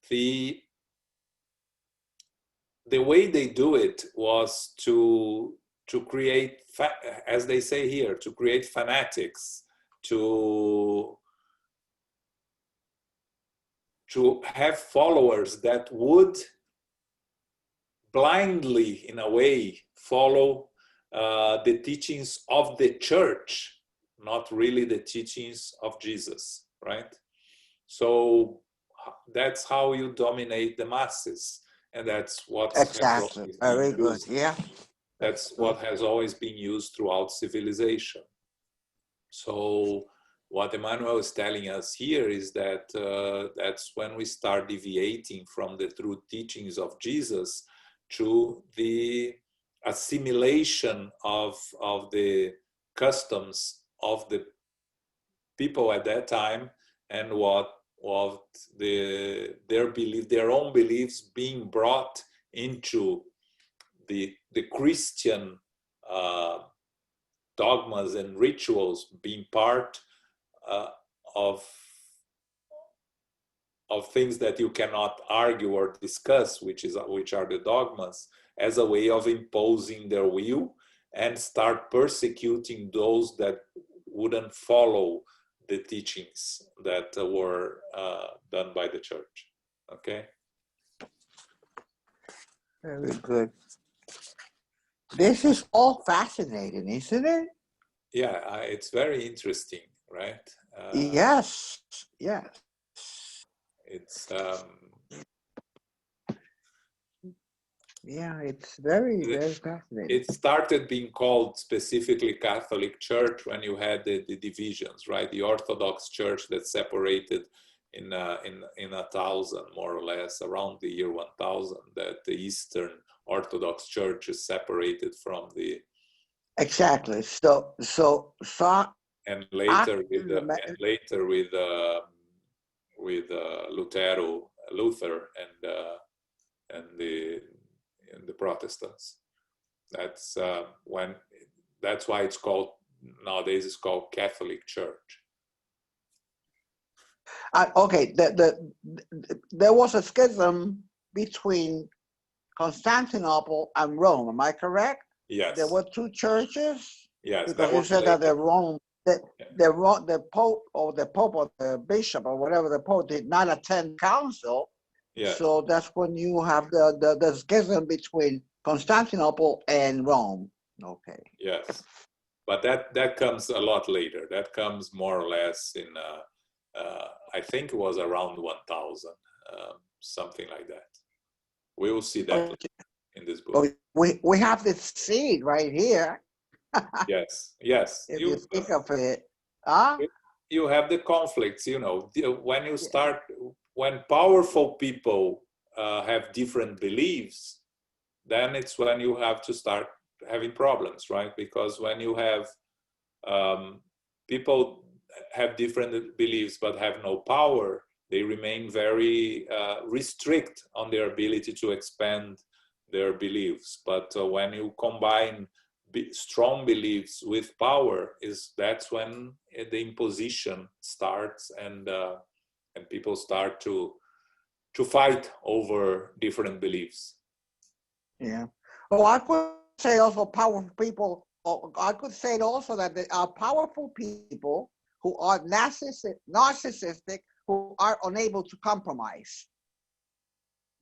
the way they do it was to create, as they say here, to create fanatics, to have followers that would blindly, in a way, follow the teachings of the church, not really the teachings of Jesus, right? So that's how you dominate the masses, and that's what Exactly. Very good. Yeah. That's what has always been used throughout civilization. So what Emmanuel is telling us here is that that's when we start deviating from the true teachings of Jesus to the assimilation of the customs of the people at that time, and their own beliefs being brought into the Christian dogmas and rituals, being part of things that you cannot argue or discuss, which are the dogmas, as a way of imposing their will, and start persecuting those that wouldn't follow the teachings that were done by the church. Okay. Very good. This is all fascinating, isn't it? Yeah, it's very interesting, right? Yes. Yes. It's yeah, it's very, very fascinating. It started being called specifically Catholic Church when you had the divisions, right? The Orthodox Church that separated in 1000, more or less, around the year 1000, that the Eastern Orthodox Church is separated from the. Exactly. So and later with Luther and the Protestants. That's that's why it's called nowadays. It's called Catholic Church. Okay, there was a schism between Constantinople and Rome. Am I correct? Yes. There were two churches. Yes. Because you said that the Rome. the Pope or the Bishop or whatever the Pope did not attend council. Yeah. So that's when you have the schism between Constantinople and Rome. Okay. Yes, but that comes a lot later. That comes more or less in I think it was around 1000, something like that. We will see that Okay. in this book. We have this seed right here. Yes. If you think of it, you have the conflicts. When you start, when powerful people have different beliefs, then it's when you have to start having problems, right? Because when you have people have different beliefs but have no power, they remain very restrict on their ability to expand their beliefs. But when you combine strong beliefs with power, that's when the imposition starts, and people start to fight over different beliefs. Yeah. Oh, I could say also powerful people. Or I could say also that there are powerful people who are narcissistic, who are unable to compromise.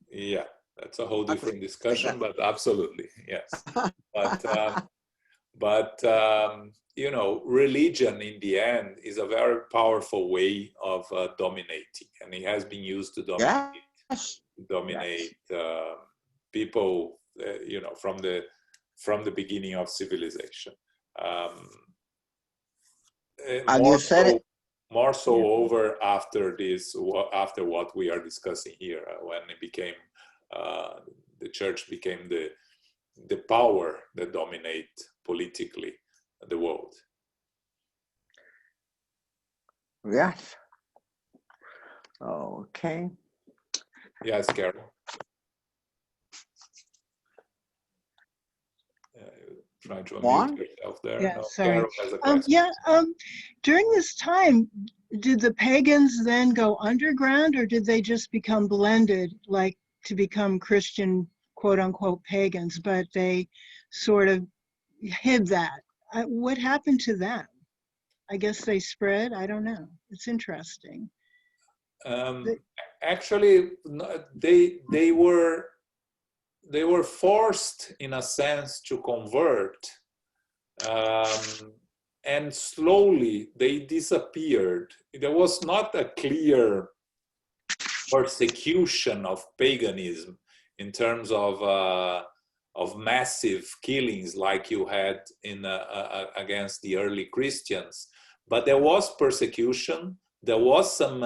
Yeah, that's a whole different discussion, but absolutely, yes. But religion in the end is a very powerful way of dominating, and it has been used to dominate people, from the beginning of civilization. And you said it. More so over after what we are discussing here, when it became the church became the power that dominate politically the world. Yes. Okay. Yes, Carol. Trying to unmute yourself there. Yeah, no, sorry. Carol has a question. During this time, did the pagans then go underground, or did they just become blended, like to become Christian, quote unquote, pagans, but they sort of hid that? What happened to them? I guess they spread. I don't know. It's interesting. Actually, they were forced, in a sense, to convert, and slowly they disappeared. There was not a clear persecution of paganism in terms of massive killings like you had against the early Christians, but there was persecution. There was some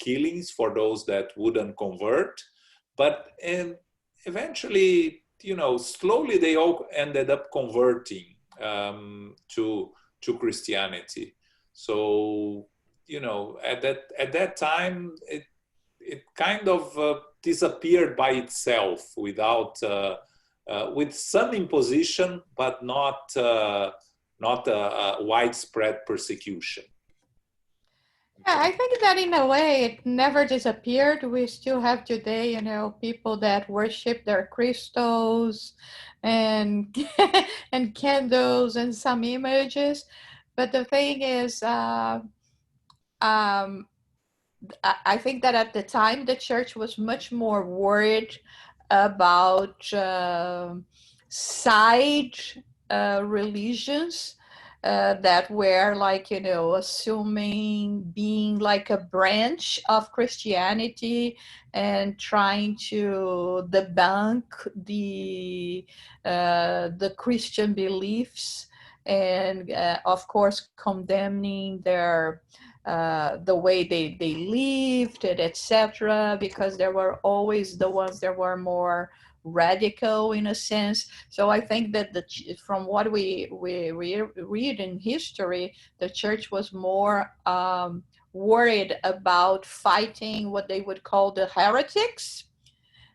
killings for those that wouldn't convert, but eventually, slowly they all ended up converting to Christianity. So, at that time, it kind of disappeared by itself without with some imposition, but not a widespread persecution. Yeah, I think that in a way it never disappeared. We still have today, people that worship their crystals and and candles and some images. But the thing is, I think that at the time the church was much more worried about side religions that were like, assuming being like a branch of Christianity and trying to debunk the Christian beliefs, and of course condemning their the way they lived, etc., because there were always the ones that were more radical in a sense. So I think that from what we read in history, the church was more worried about fighting what they would call the heretics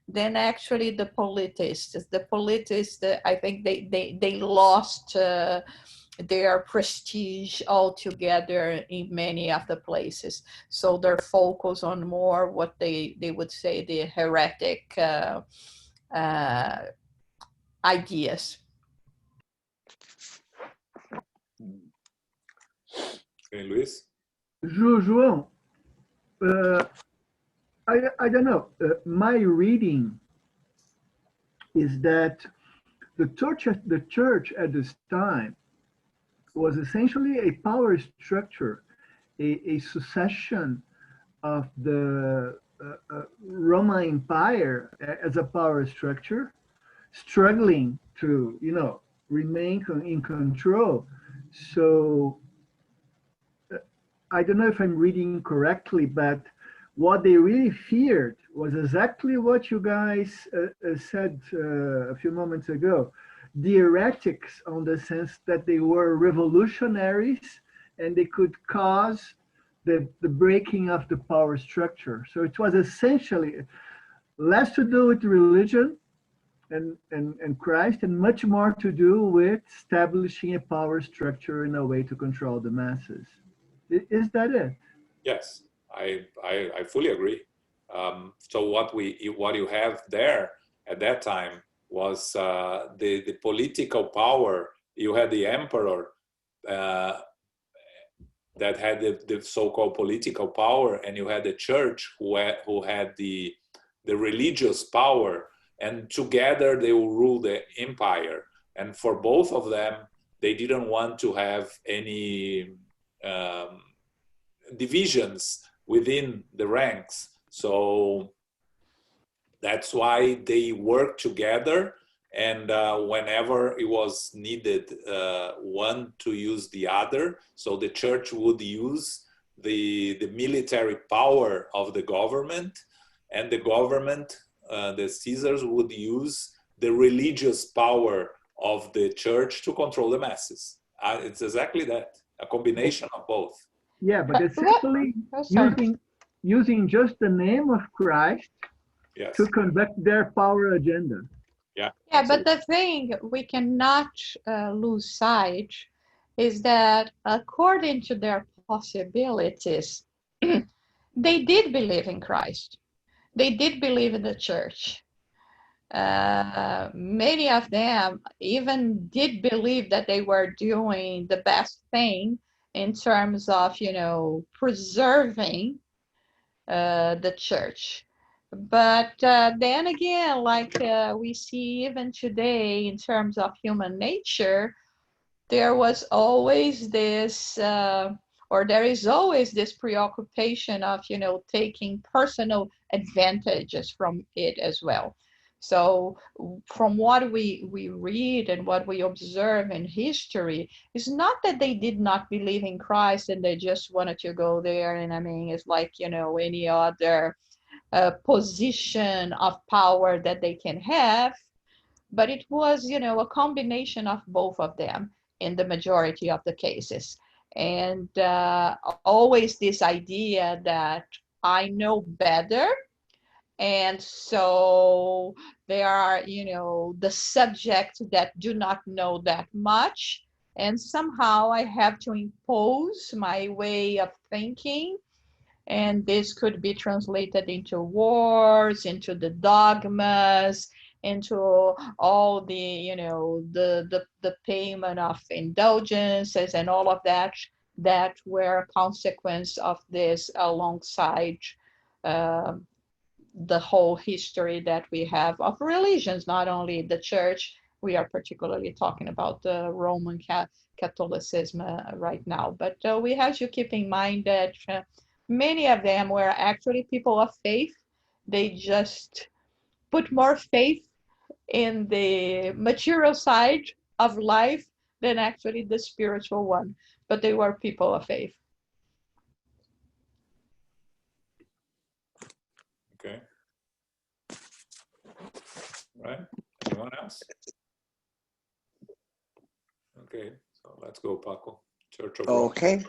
than actually the politists. The politists, I think they lost their prestige altogether in many of the places. So they're focused on more what they would say the heretic ideas. Okay, Luis? João, I don't know. My reading is that the church at this time was essentially a power structure, a succession of the Roman Empire as a power structure, struggling to, remain in control. So I don't know if I'm reading correctly, but what they really feared was exactly what you guys said a few moments ago. The heretics, on the sense that they were revolutionaries and they could cause the breaking of the power structure. So it was essentially less to do with religion and Christ, and much more to do with establishing a power structure in a way to control the masses. Is that it? Yes, I fully agree. So what you have there at that time was the political power. You had the emperor that had the so-called political power, and you had the church who had the religious power, and together they will rule the empire. And for both of them, they didn't want to have any divisions within the ranks. So that's why they worked together, and whenever it was needed, one to use the other. So the church would use the military power of the government, and the government, the Caesars, would use the religious power of the church to control the masses. It's exactly that, a combination of both. Yeah, but essentially using just the name of Christ, yes, to conduct their power agenda. Yeah. Yeah, but the thing we cannot lose sight is that according to their possibilities, they did believe in Christ. They did believe in the church. Many of them even did believe that they were doing the best thing in terms of, preserving the church. But then again, like we see even today in terms of human nature, there was always this, or there is always this preoccupation of, taking personal advantages from it as well. So from what we read and what we observe in history, it's not that they did not believe in Christ and they just wanted to go there. And I mean, it's like, any other position of power that they can have. But it was, a combination of both of them in the majority of the cases. And always this idea that I know better. And so there are, the subjects that do not know that much. And somehow I have to impose my way of thinking. And this could be translated into wars, into the dogmas, into all the, the payment of indulgences and all of that were a consequence of this alongside the whole history that we have of religions, not only the church. We are particularly talking about the Roman Catholicism right now. But we have to keep in mind that many of them were actually people of faith. They just put more faith in the material side of life than actually the spiritual one. But they were people of faith. Okay. Right. Anyone else? Okay. So let's go, Paco. Church of Rome. Okay.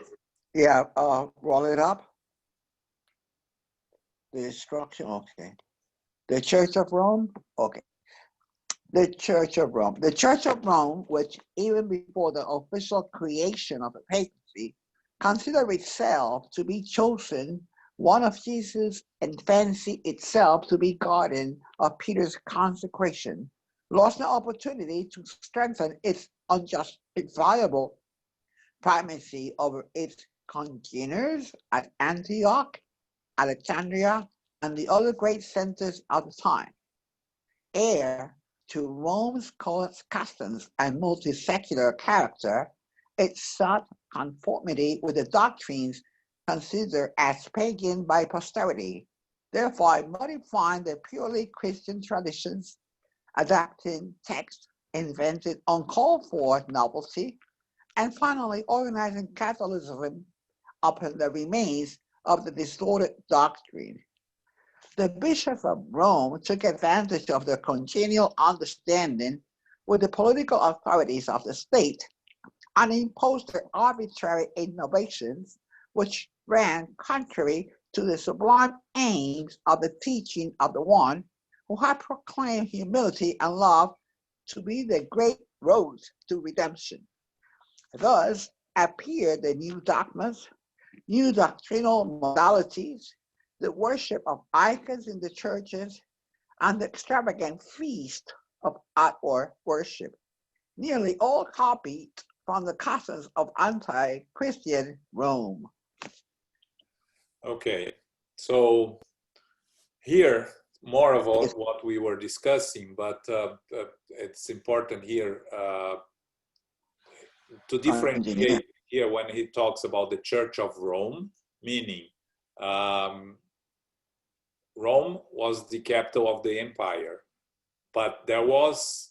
Yeah. Roll it up. The instruction. Okay. The Church of Rome. Okay. The Church of Rome. The Church of Rome, which even before the official creation of the papacy, considered itself to be chosen one of Jesus and fancy itself to be guardian of Peter's consecration, lost the opportunity to strengthen its unjustifiable primacy over its congeners at Antioch, Alexandria, and the other great centers of the time. Heir to Rome's customs and multi-secular character, it sought conformity with the doctrines considered as pagan by posterity, therefore modifying the purely Christian traditions, adapting texts invented uncalled for novelty, and finally organizing Catholicism upon the remains of the distorted doctrine. The bishops of Rome took advantage of their congenial understanding with the political authorities of the state and imposed their arbitrary innovations, which ran contrary to the sublime aims of the teaching of the one who had proclaimed humility and love to be the great road to redemption. Thus appeared the new dogmas, new doctrinal modalities, the worship of icons in the churches, and the extravagant feast of outward worship, nearly all copied from the customs of anti-Christian Rome. Okay, so here, more of what we were discussing, but it's important here to differentiate here when he talks about the Church of Rome, meaning Rome was the capital of the empire, but there was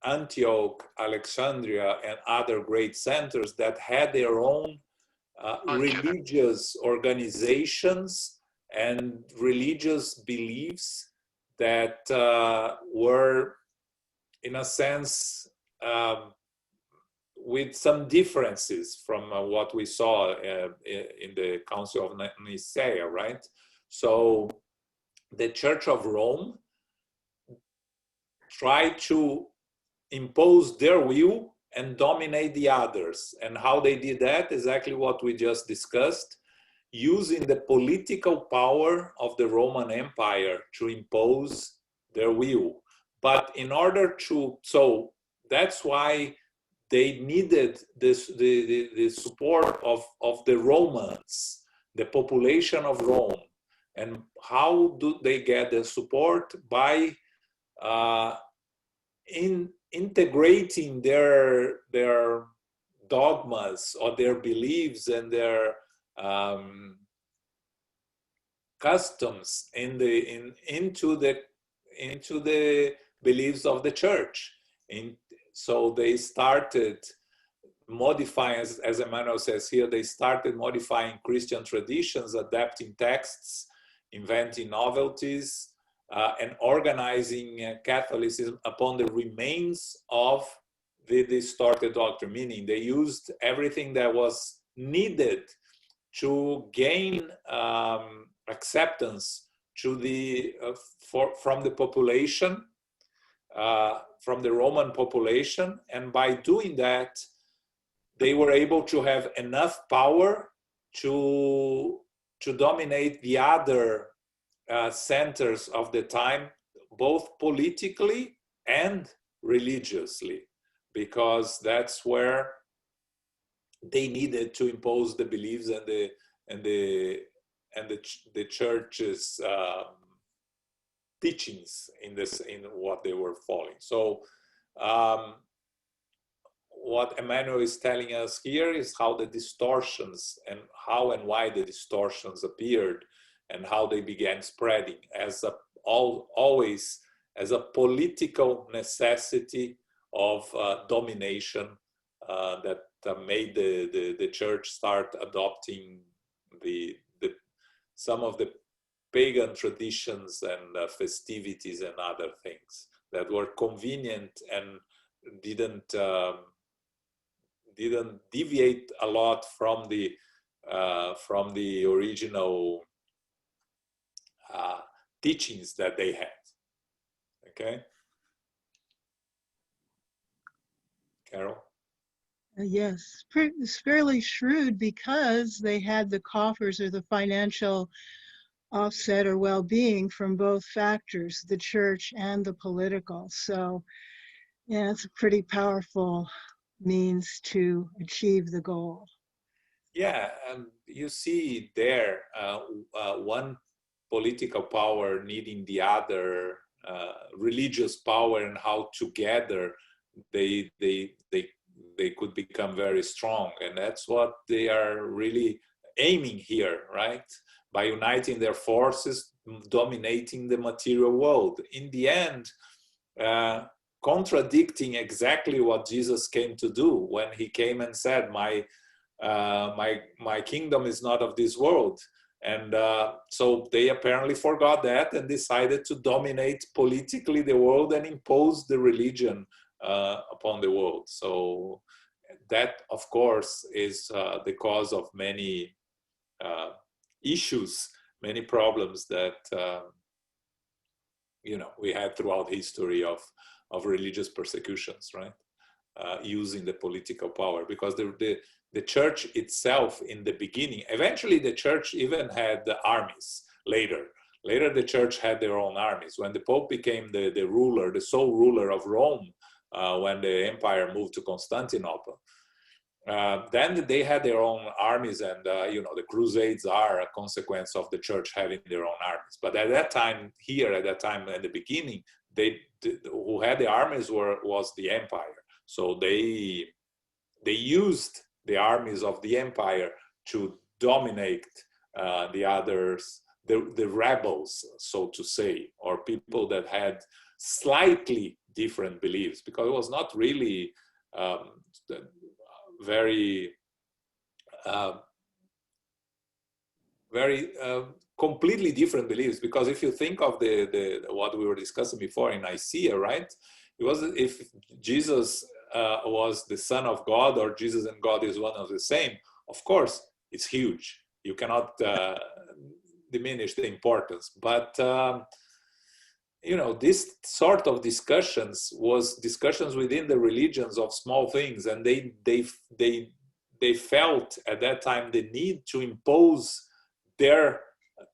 Antioch, Alexandria, and other great centers that had their own religious organizations and religious beliefs that were, in a sense, with some differences from what we saw in the Council of Nicaea, right? So the Church of Rome tried to impose their will and dominate the others. And how they did that, exactly what we just discussed, using the political power of the Roman Empire to impose their will. But in order to, so that's why they needed this, the support of the Romans, the population of Rome. And how do they get the support? By integrating their dogmas or their beliefs and their customs into the beliefs of the church. So they started modifying, as Emmanuel says here, they started modifying Christian traditions, adapting texts, inventing novelties, and organizing Catholicism upon the remains of the distorted doctrine, meaning they used everything that was needed to gain acceptance to the from the population, from the Roman population, and by doing that, they were able to have enough power to dominate the other centers of the time, both politically and religiously, because that's where they needed to impose the beliefs and the church's teachings in what they were following. So what Emmanuel is telling us here is how the distortions and how and why the distortions appeared and how they began spreading as always as a political necessity of domination that made the church start adopting some of the pagan traditions and festivities and other things that were convenient and didn't deviate a lot from the original teachings that they had. Okay, Carol? Yes, it's fairly shrewd because they had the coffers or the financial offset or well-being from both factors, the church and the political. So yeah, it's a pretty powerful means to achieve the goal. Yeah, you see there one political power needing the other religious power, and how together they could become very strong. And that's what they are really aiming here, right? By uniting their forces, dominating the material world. In the end, contradicting exactly what Jesus came to do when he came and said, my kingdom is not of this world. And so they apparently forgot that and decided to dominate politically the world and impose the religion upon the world. So that, of course, is the cause of many issues, many problems that we had throughout history of religious persecutions, right? Using the political power, because the church itself in the beginning, eventually the church even had the armies later. Later the church had their own armies. When the Pope became the ruler, the sole ruler of Rome, when the empire moved to Constantinople, then they had their own armies, and the Crusades are a consequence of the church having their own armies. But at that time, at the beginning, who had the armies was the empire. So they used the armies of the empire to dominate the others, the rebels, so to say, or people that had slightly different beliefs, because it was not really very completely different beliefs. Because if you think of the what we were discussing before in Nicaea, right? It was, if Jesus was the Son of God, or Jesus and God is one of the same, of course it's huge. You cannot diminish the importance. But this sort of discussions was discussions within the religions of small things, and they felt at that time the need to impose their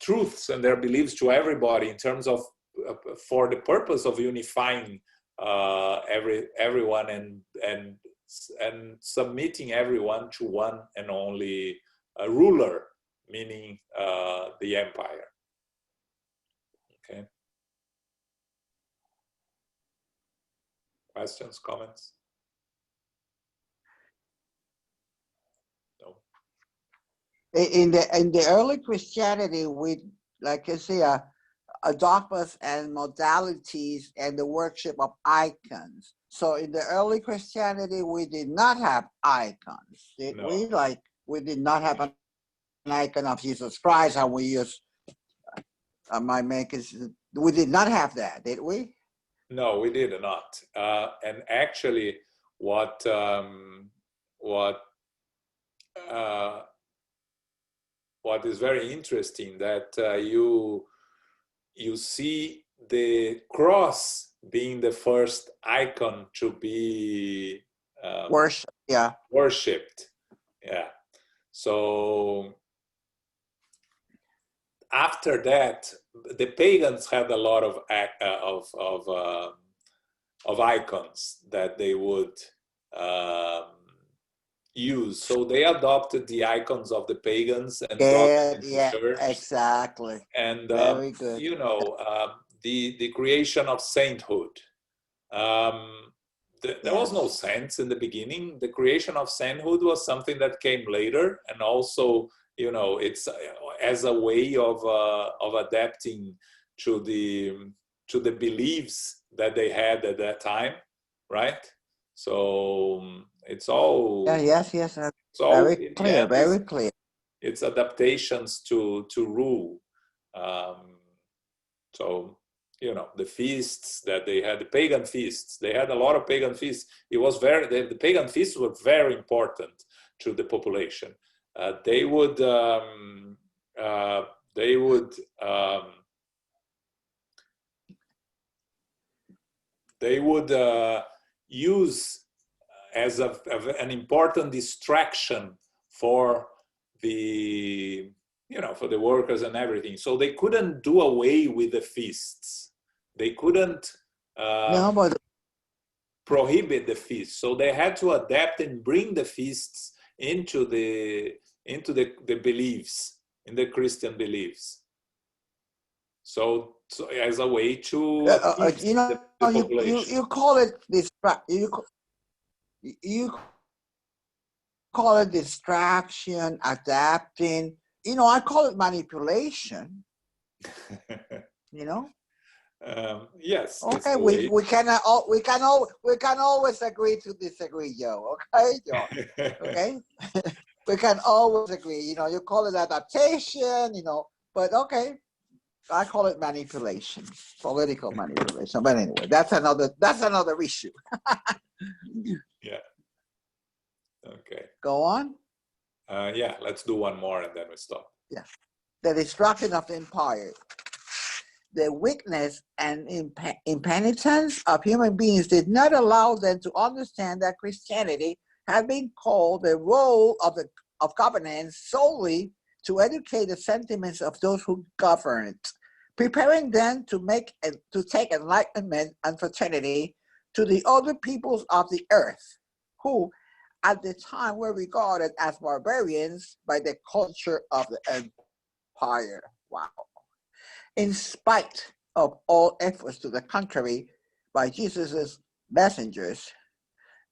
truths and their beliefs to everybody, in terms of for the purpose of unifying everyone and submitting everyone to one and only ruler, meaning the empire. Okay. Questions, comments? No. In the early Christianity, we, like I say, dogmas and modalities and the worship of icons. So in the early Christianity, we did not have icons, did we? Like, we did not have an icon of Jesus Christ, how we use we did not have that, did we? No, we did not. And actually, what is very interesting, that you see the cross being the first icon to be worshipped. Yeah. So after that, the pagans had a lot of icons that they would use. So they adopted the icons of the pagans and brought them into church. Exactly. And very good. The creation of sainthood. There was no saints in the beginning. The creation of sainthood was something that came later, and also, it's as a way of adapting to the beliefs that they had at that time, right? So it's all yes. It's all very clear. Very clear. It's adaptations to rule. So the feasts that they had, the pagan feasts, they had a lot of pagan feasts. It was the pagan feasts were very important to the population. They would use as an important distraction for the for the workers and everything. So they couldn't do away with the feasts. They couldn't prohibit the feasts. So they had to adapt and bring the feasts into the into the beliefs, in the Christian beliefs. So as a way to appease You know, the population. you call it you call it distraction, adapting. You know, I call it manipulation. You know. Yes. Okay, we can always agree to disagree, Joe. Okay, Joe. Okay, we can always agree. You know, you call it adaptation. You know, but okay, I call it manipulation, political manipulation. But anyway, that's another issue. Yeah. Okay. Go on. Yeah, let's do one more and then we stop. Yeah, the destruction of the empire. The weakness and impenitence of human beings did not allow them to understand that Christianity had been called the role of governance solely to educate the sentiments of those who governed, preparing them to take enlightenment and fraternity to the other peoples of the earth, who at the time were regarded as barbarians by the culture of the empire. Wow. In spite of all efforts to the contrary by Jesus' messengers,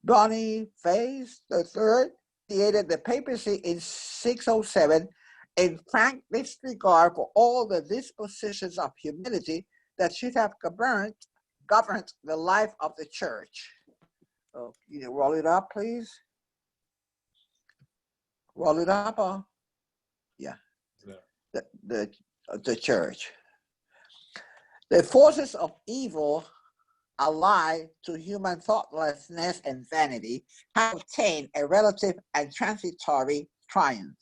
Boniface III created the papacy in 607 in frank disregard for all the dispositions of humility that should have governed the life of the church. Oh, can you roll it up, please? Roll it up. Yeah. The church. The forces of evil allied to human thoughtlessness and vanity have obtained a relative and transitory triumph.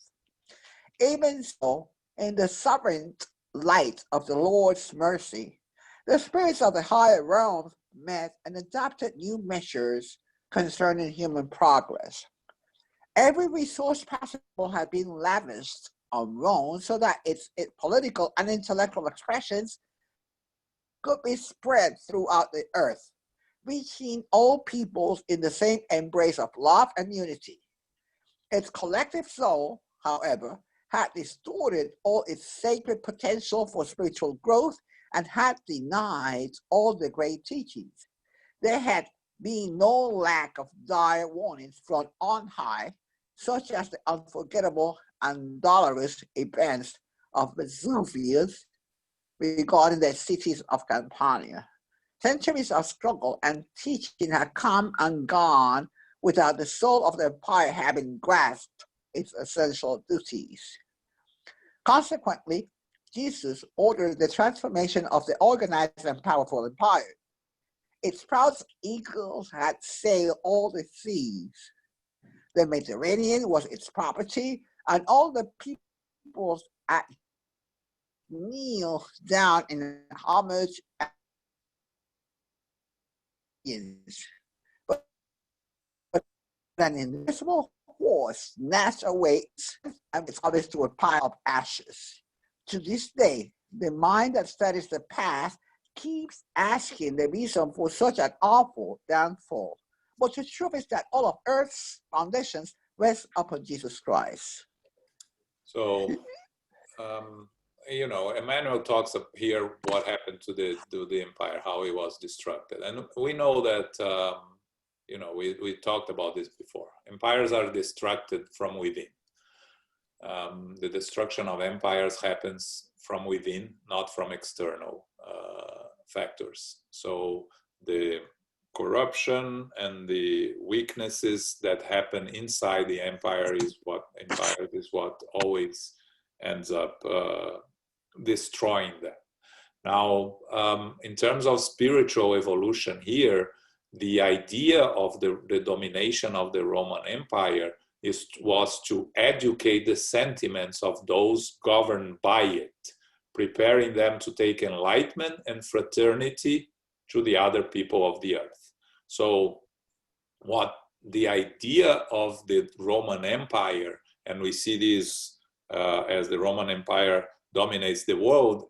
Even so, in the sovereign light of the Lord's mercy, the spirits of the higher realms met and adopted new measures concerning human progress. Every resource possible had been lavished on Rome so that its political and intellectual expressions could be spread throughout the earth, reaching all peoples in the same embrace of love and unity. Its collective soul, however, had distorted all its sacred potential for spiritual growth and had denied all the great teachings. There had been no lack of dire warnings from on high, such as the unforgettable and dolorous events of Vesuvius regarding the cities of Campania. Centuries of struggle and teaching had come and gone without the soul of the empire having grasped its essential duties. Consequently, Jesus ordered the transformation of the organized and powerful empire. Its proud eagles had sailed all the seas. The Mediterranean was its property, and all the peoples at kneel down in homage. But an invisible force snatched away and its others to a pile of ashes. To this day, the mind that studies the past keeps asking the reason for such an awful downfall. But the truth is that all of Earth's foundations rest upon Jesus Christ. So, you know, Emmanuel talks up here what happened to the empire, how it was destructed. And we know that, you know, we talked about this before. Empires are destructed from within. The destruction of empires happens from within, not from external factors. So the corruption and the weaknesses that happen inside the empire is what always ends up destroying them. Now, in terms of spiritual evolution here, the idea of the domination of the Roman Empire was to educate the sentiments of those governed by it, preparing them to take enlightenment and fraternity to the other people of the earth. So what the idea of the Roman Empire, and we see this as the Roman Empire dominates the world,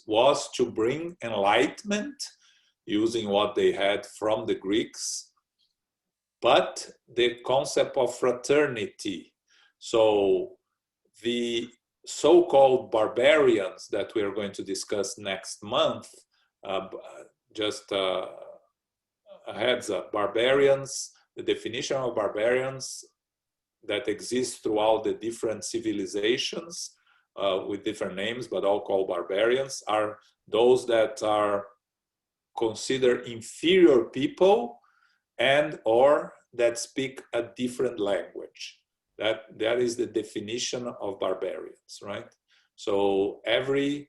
was to bring enlightenment using what they had from the Greeks, but the concept of fraternity. So the so-called barbarians that we are going to discuss next month, just a heads up, barbarians, the definition of barbarians that exist throughout the different civilizations with different names, but all called barbarians, are those that are considered inferior people and or that speak a different language. That is the definition of barbarians, right? So every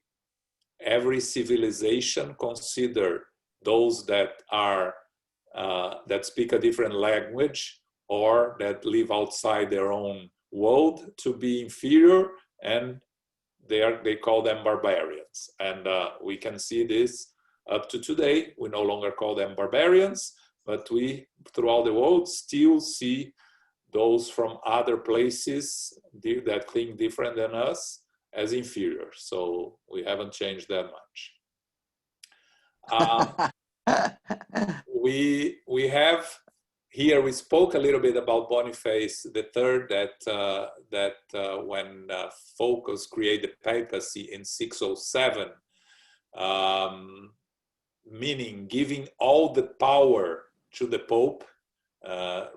civilization consider those that are that speak a different language or that live outside their own world to be inferior, and they call them barbarians. And we can see this up to today. We no longer call them barbarians, but we throughout the world still see those from other places that think different than us as inferior. So we haven't changed that much. We have here, we spoke a little bit about Boniface III, that when Focus created the papacy in 607, meaning giving all the power to the Pope.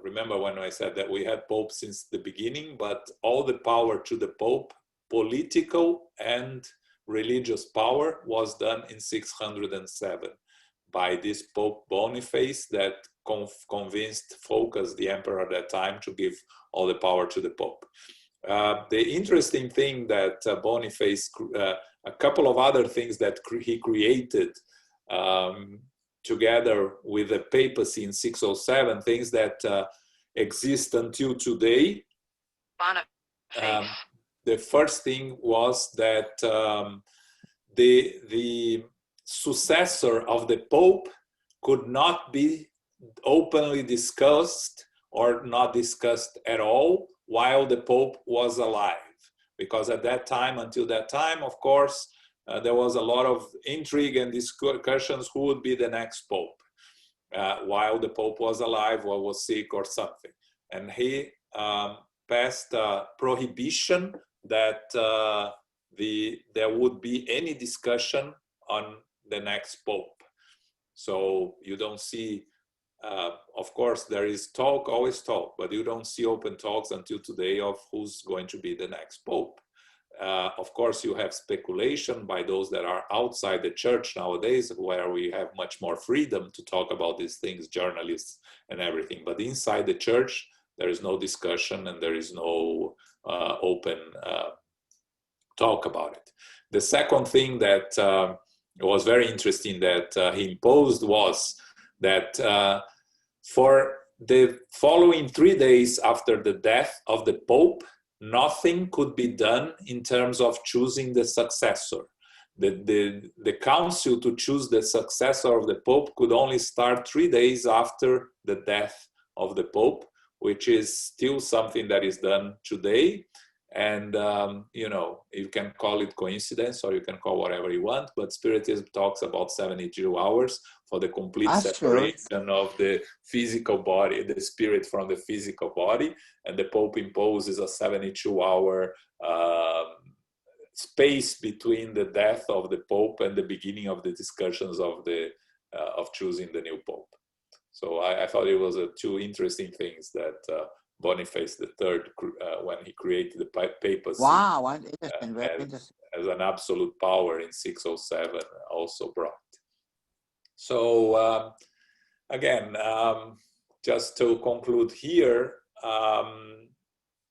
Remember when I said that we had Pope since the beginning, but all the power to the Pope, political and religious power, was done in 607 by this Pope Boniface that convinced Focus, the emperor at that time, to give all the power to the Pope. The interesting thing that Boniface, a couple of other things that he created together with the papacy in 607, things that exist until today. The first thing was that the successor of the Pope could not be openly discussed or not discussed at all while the Pope was alive. Because at that time, until that time, of course, there was a lot of intrigue and discussions who would be the next Pope while the Pope was alive or was sick or something. And he passed a prohibition that there would be any discussion on the next Pope. So you don't see, of course, there is talk, always talk, but you don't see open talks until today of who's going to be the next Pope. Of course, you have speculation by those that are outside the church nowadays, where we have much more freedom to talk about these things, journalists and everything. But inside the church, there is no discussion and there is no open talk about it. The second thing that was very interesting that he imposed was that for the following 3 days after the death of the Pope, nothing could be done in terms of choosing the successor. The council to choose the successor of the Pope could only start 3 days after the death of the Pope, which is still something that is done today. And, you know, you can call it coincidence or you can call whatever you want, but Spiritism talks about 72 hours for the complete separation of the physical body, the spirit from the physical body. And the Pope imposes a 72-hour space between the death of the Pope and the beginning of the discussions of choosing the new Pope. So I thought it was two interesting things that Boniface III, when he created the papacy, wow, interesting, very interesting, as an absolute power in 607, also brought. So again, just to conclude here,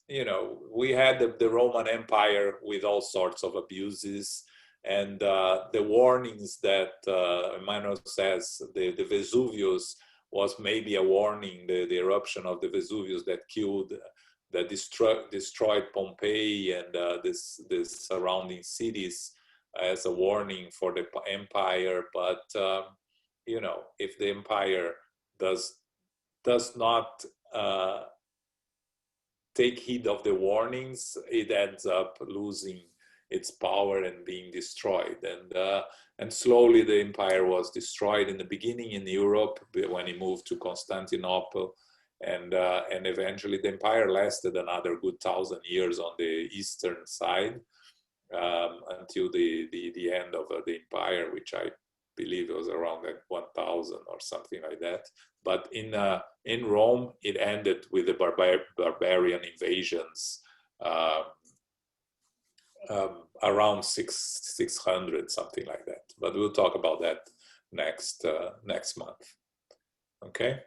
you know, we had the Roman Empire with all sorts of abuses, and the warnings that Emmanuel says, the Vesuvius was maybe a warning, the eruption of the Vesuvius that killed, that destroyed Pompeii and the surrounding cities as a warning for the empire. But you know, if the empire does not take heed of the warnings, it ends up losing its power and being destroyed. And slowly the empire was destroyed in the beginning in Europe when it moved to Constantinople, and eventually the empire lasted another good 1,000 years on the eastern side, until the end of the empire, which I believe was around 1000 or something like that. But in Rome, it ended with the barbarian invasions around 600, something like that. But we'll talk about that next month. Okay.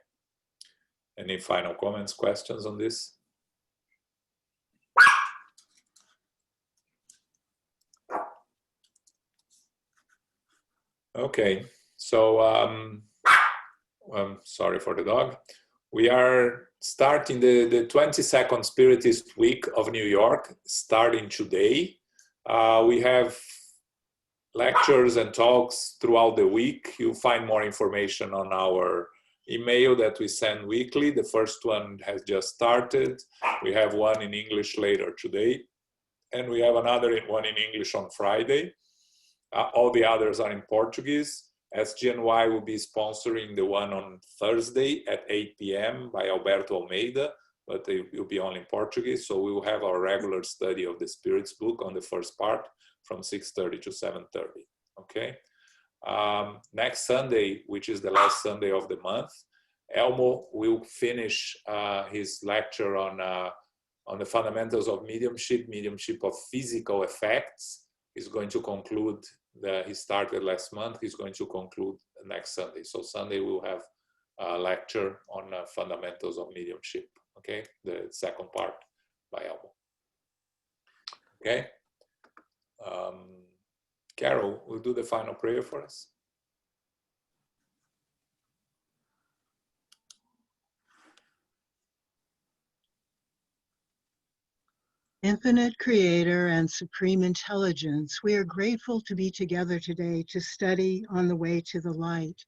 Any final comments, questions on this? Okay, so I'm sorry for the dog. We are starting the 22nd Spiritist Week of New York, starting today. We have lectures and talks throughout the week. You'll find more information on our email that we send weekly. The first one has just started. We have one in English later today, and we have another one in English on Friday. All the others are in Portuguese. SGNY will be sponsoring the one on Thursday at 8 p.m. by Alberto Almeida, but it will be only in Portuguese. So we will have our regular study of the Spirits book on the first part from 6:30 to 7:30. Okay. Next Sunday, which is the last Sunday of the month, Elmo will finish his lecture on the fundamentals of mediumship of physical effects. He's going to conclude he started last month. He's going to conclude next Sunday. So Sunday we'll have a lecture on fundamentals of mediumship. Okay, the second part by Elmo. Okay. Carol will do the final prayer for us. Infinite Creator and Supreme Intelligence, we are grateful to be together today to study on the way to the light.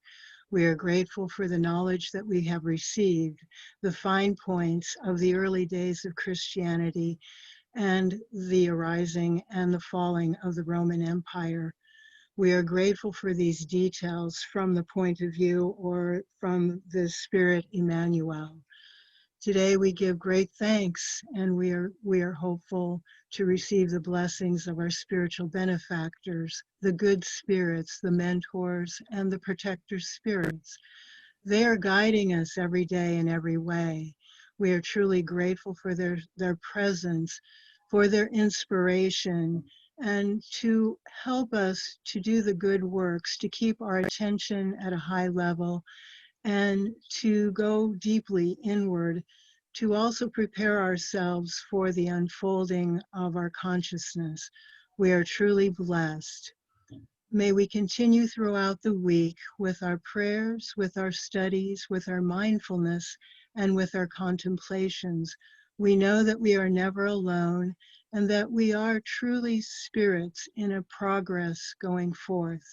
We are grateful for the knowledge that we have received, the fine points of the early days of Christianity and the arising and the falling of the Roman Empire. We are grateful for these details from the point of view or from the Spirit Emmanuel. Today we give great thanks, and we are hopeful to receive the blessings of our spiritual benefactors, the good spirits, the mentors, and the protector spirits. They are guiding us every day in every way. We are truly grateful for their presence, for their inspiration, and to help us to do the good works, to keep our attention at a high level, and to go deeply inward, to also prepare ourselves for the unfolding of our consciousness. We are truly blessed. May we continue throughout the week with our prayers, with our studies, with our mindfulness, and with our contemplations. We know that we are never alone and that we are truly spirits in a progress going forth.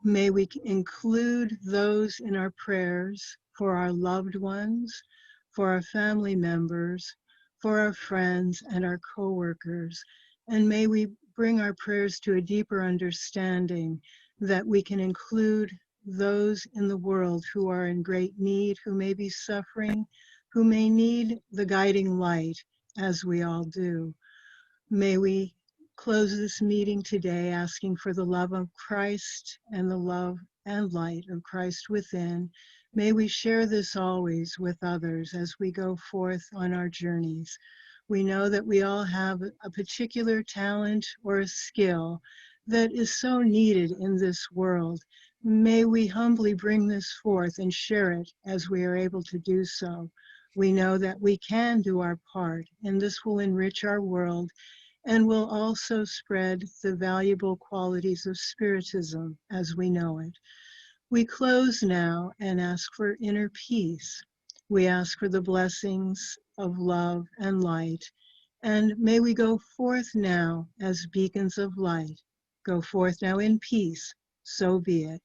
May we include those in our prayers for our loved ones, for our family members, for our friends and our co-workers. And may we bring our prayers to a deeper understanding that we can include those in the world who are in great need, who may be suffering, who may need the guiding light, as we all do. May we close this meeting today asking for the love of Christ and the love and light of Christ within. May we share this always with others as we go forth on our journeys. We know that we all have a particular talent or a skill that is so needed in this world. May we humbly bring this forth and share it as we are able to do so. We know that we can do our part, and this will enrich our world and will also spread the valuable qualities of Spiritism as we know it. We close now and ask for inner peace. We ask for the blessings of love and light. And may we go forth now as beacons of light. Go forth now in peace. So be it.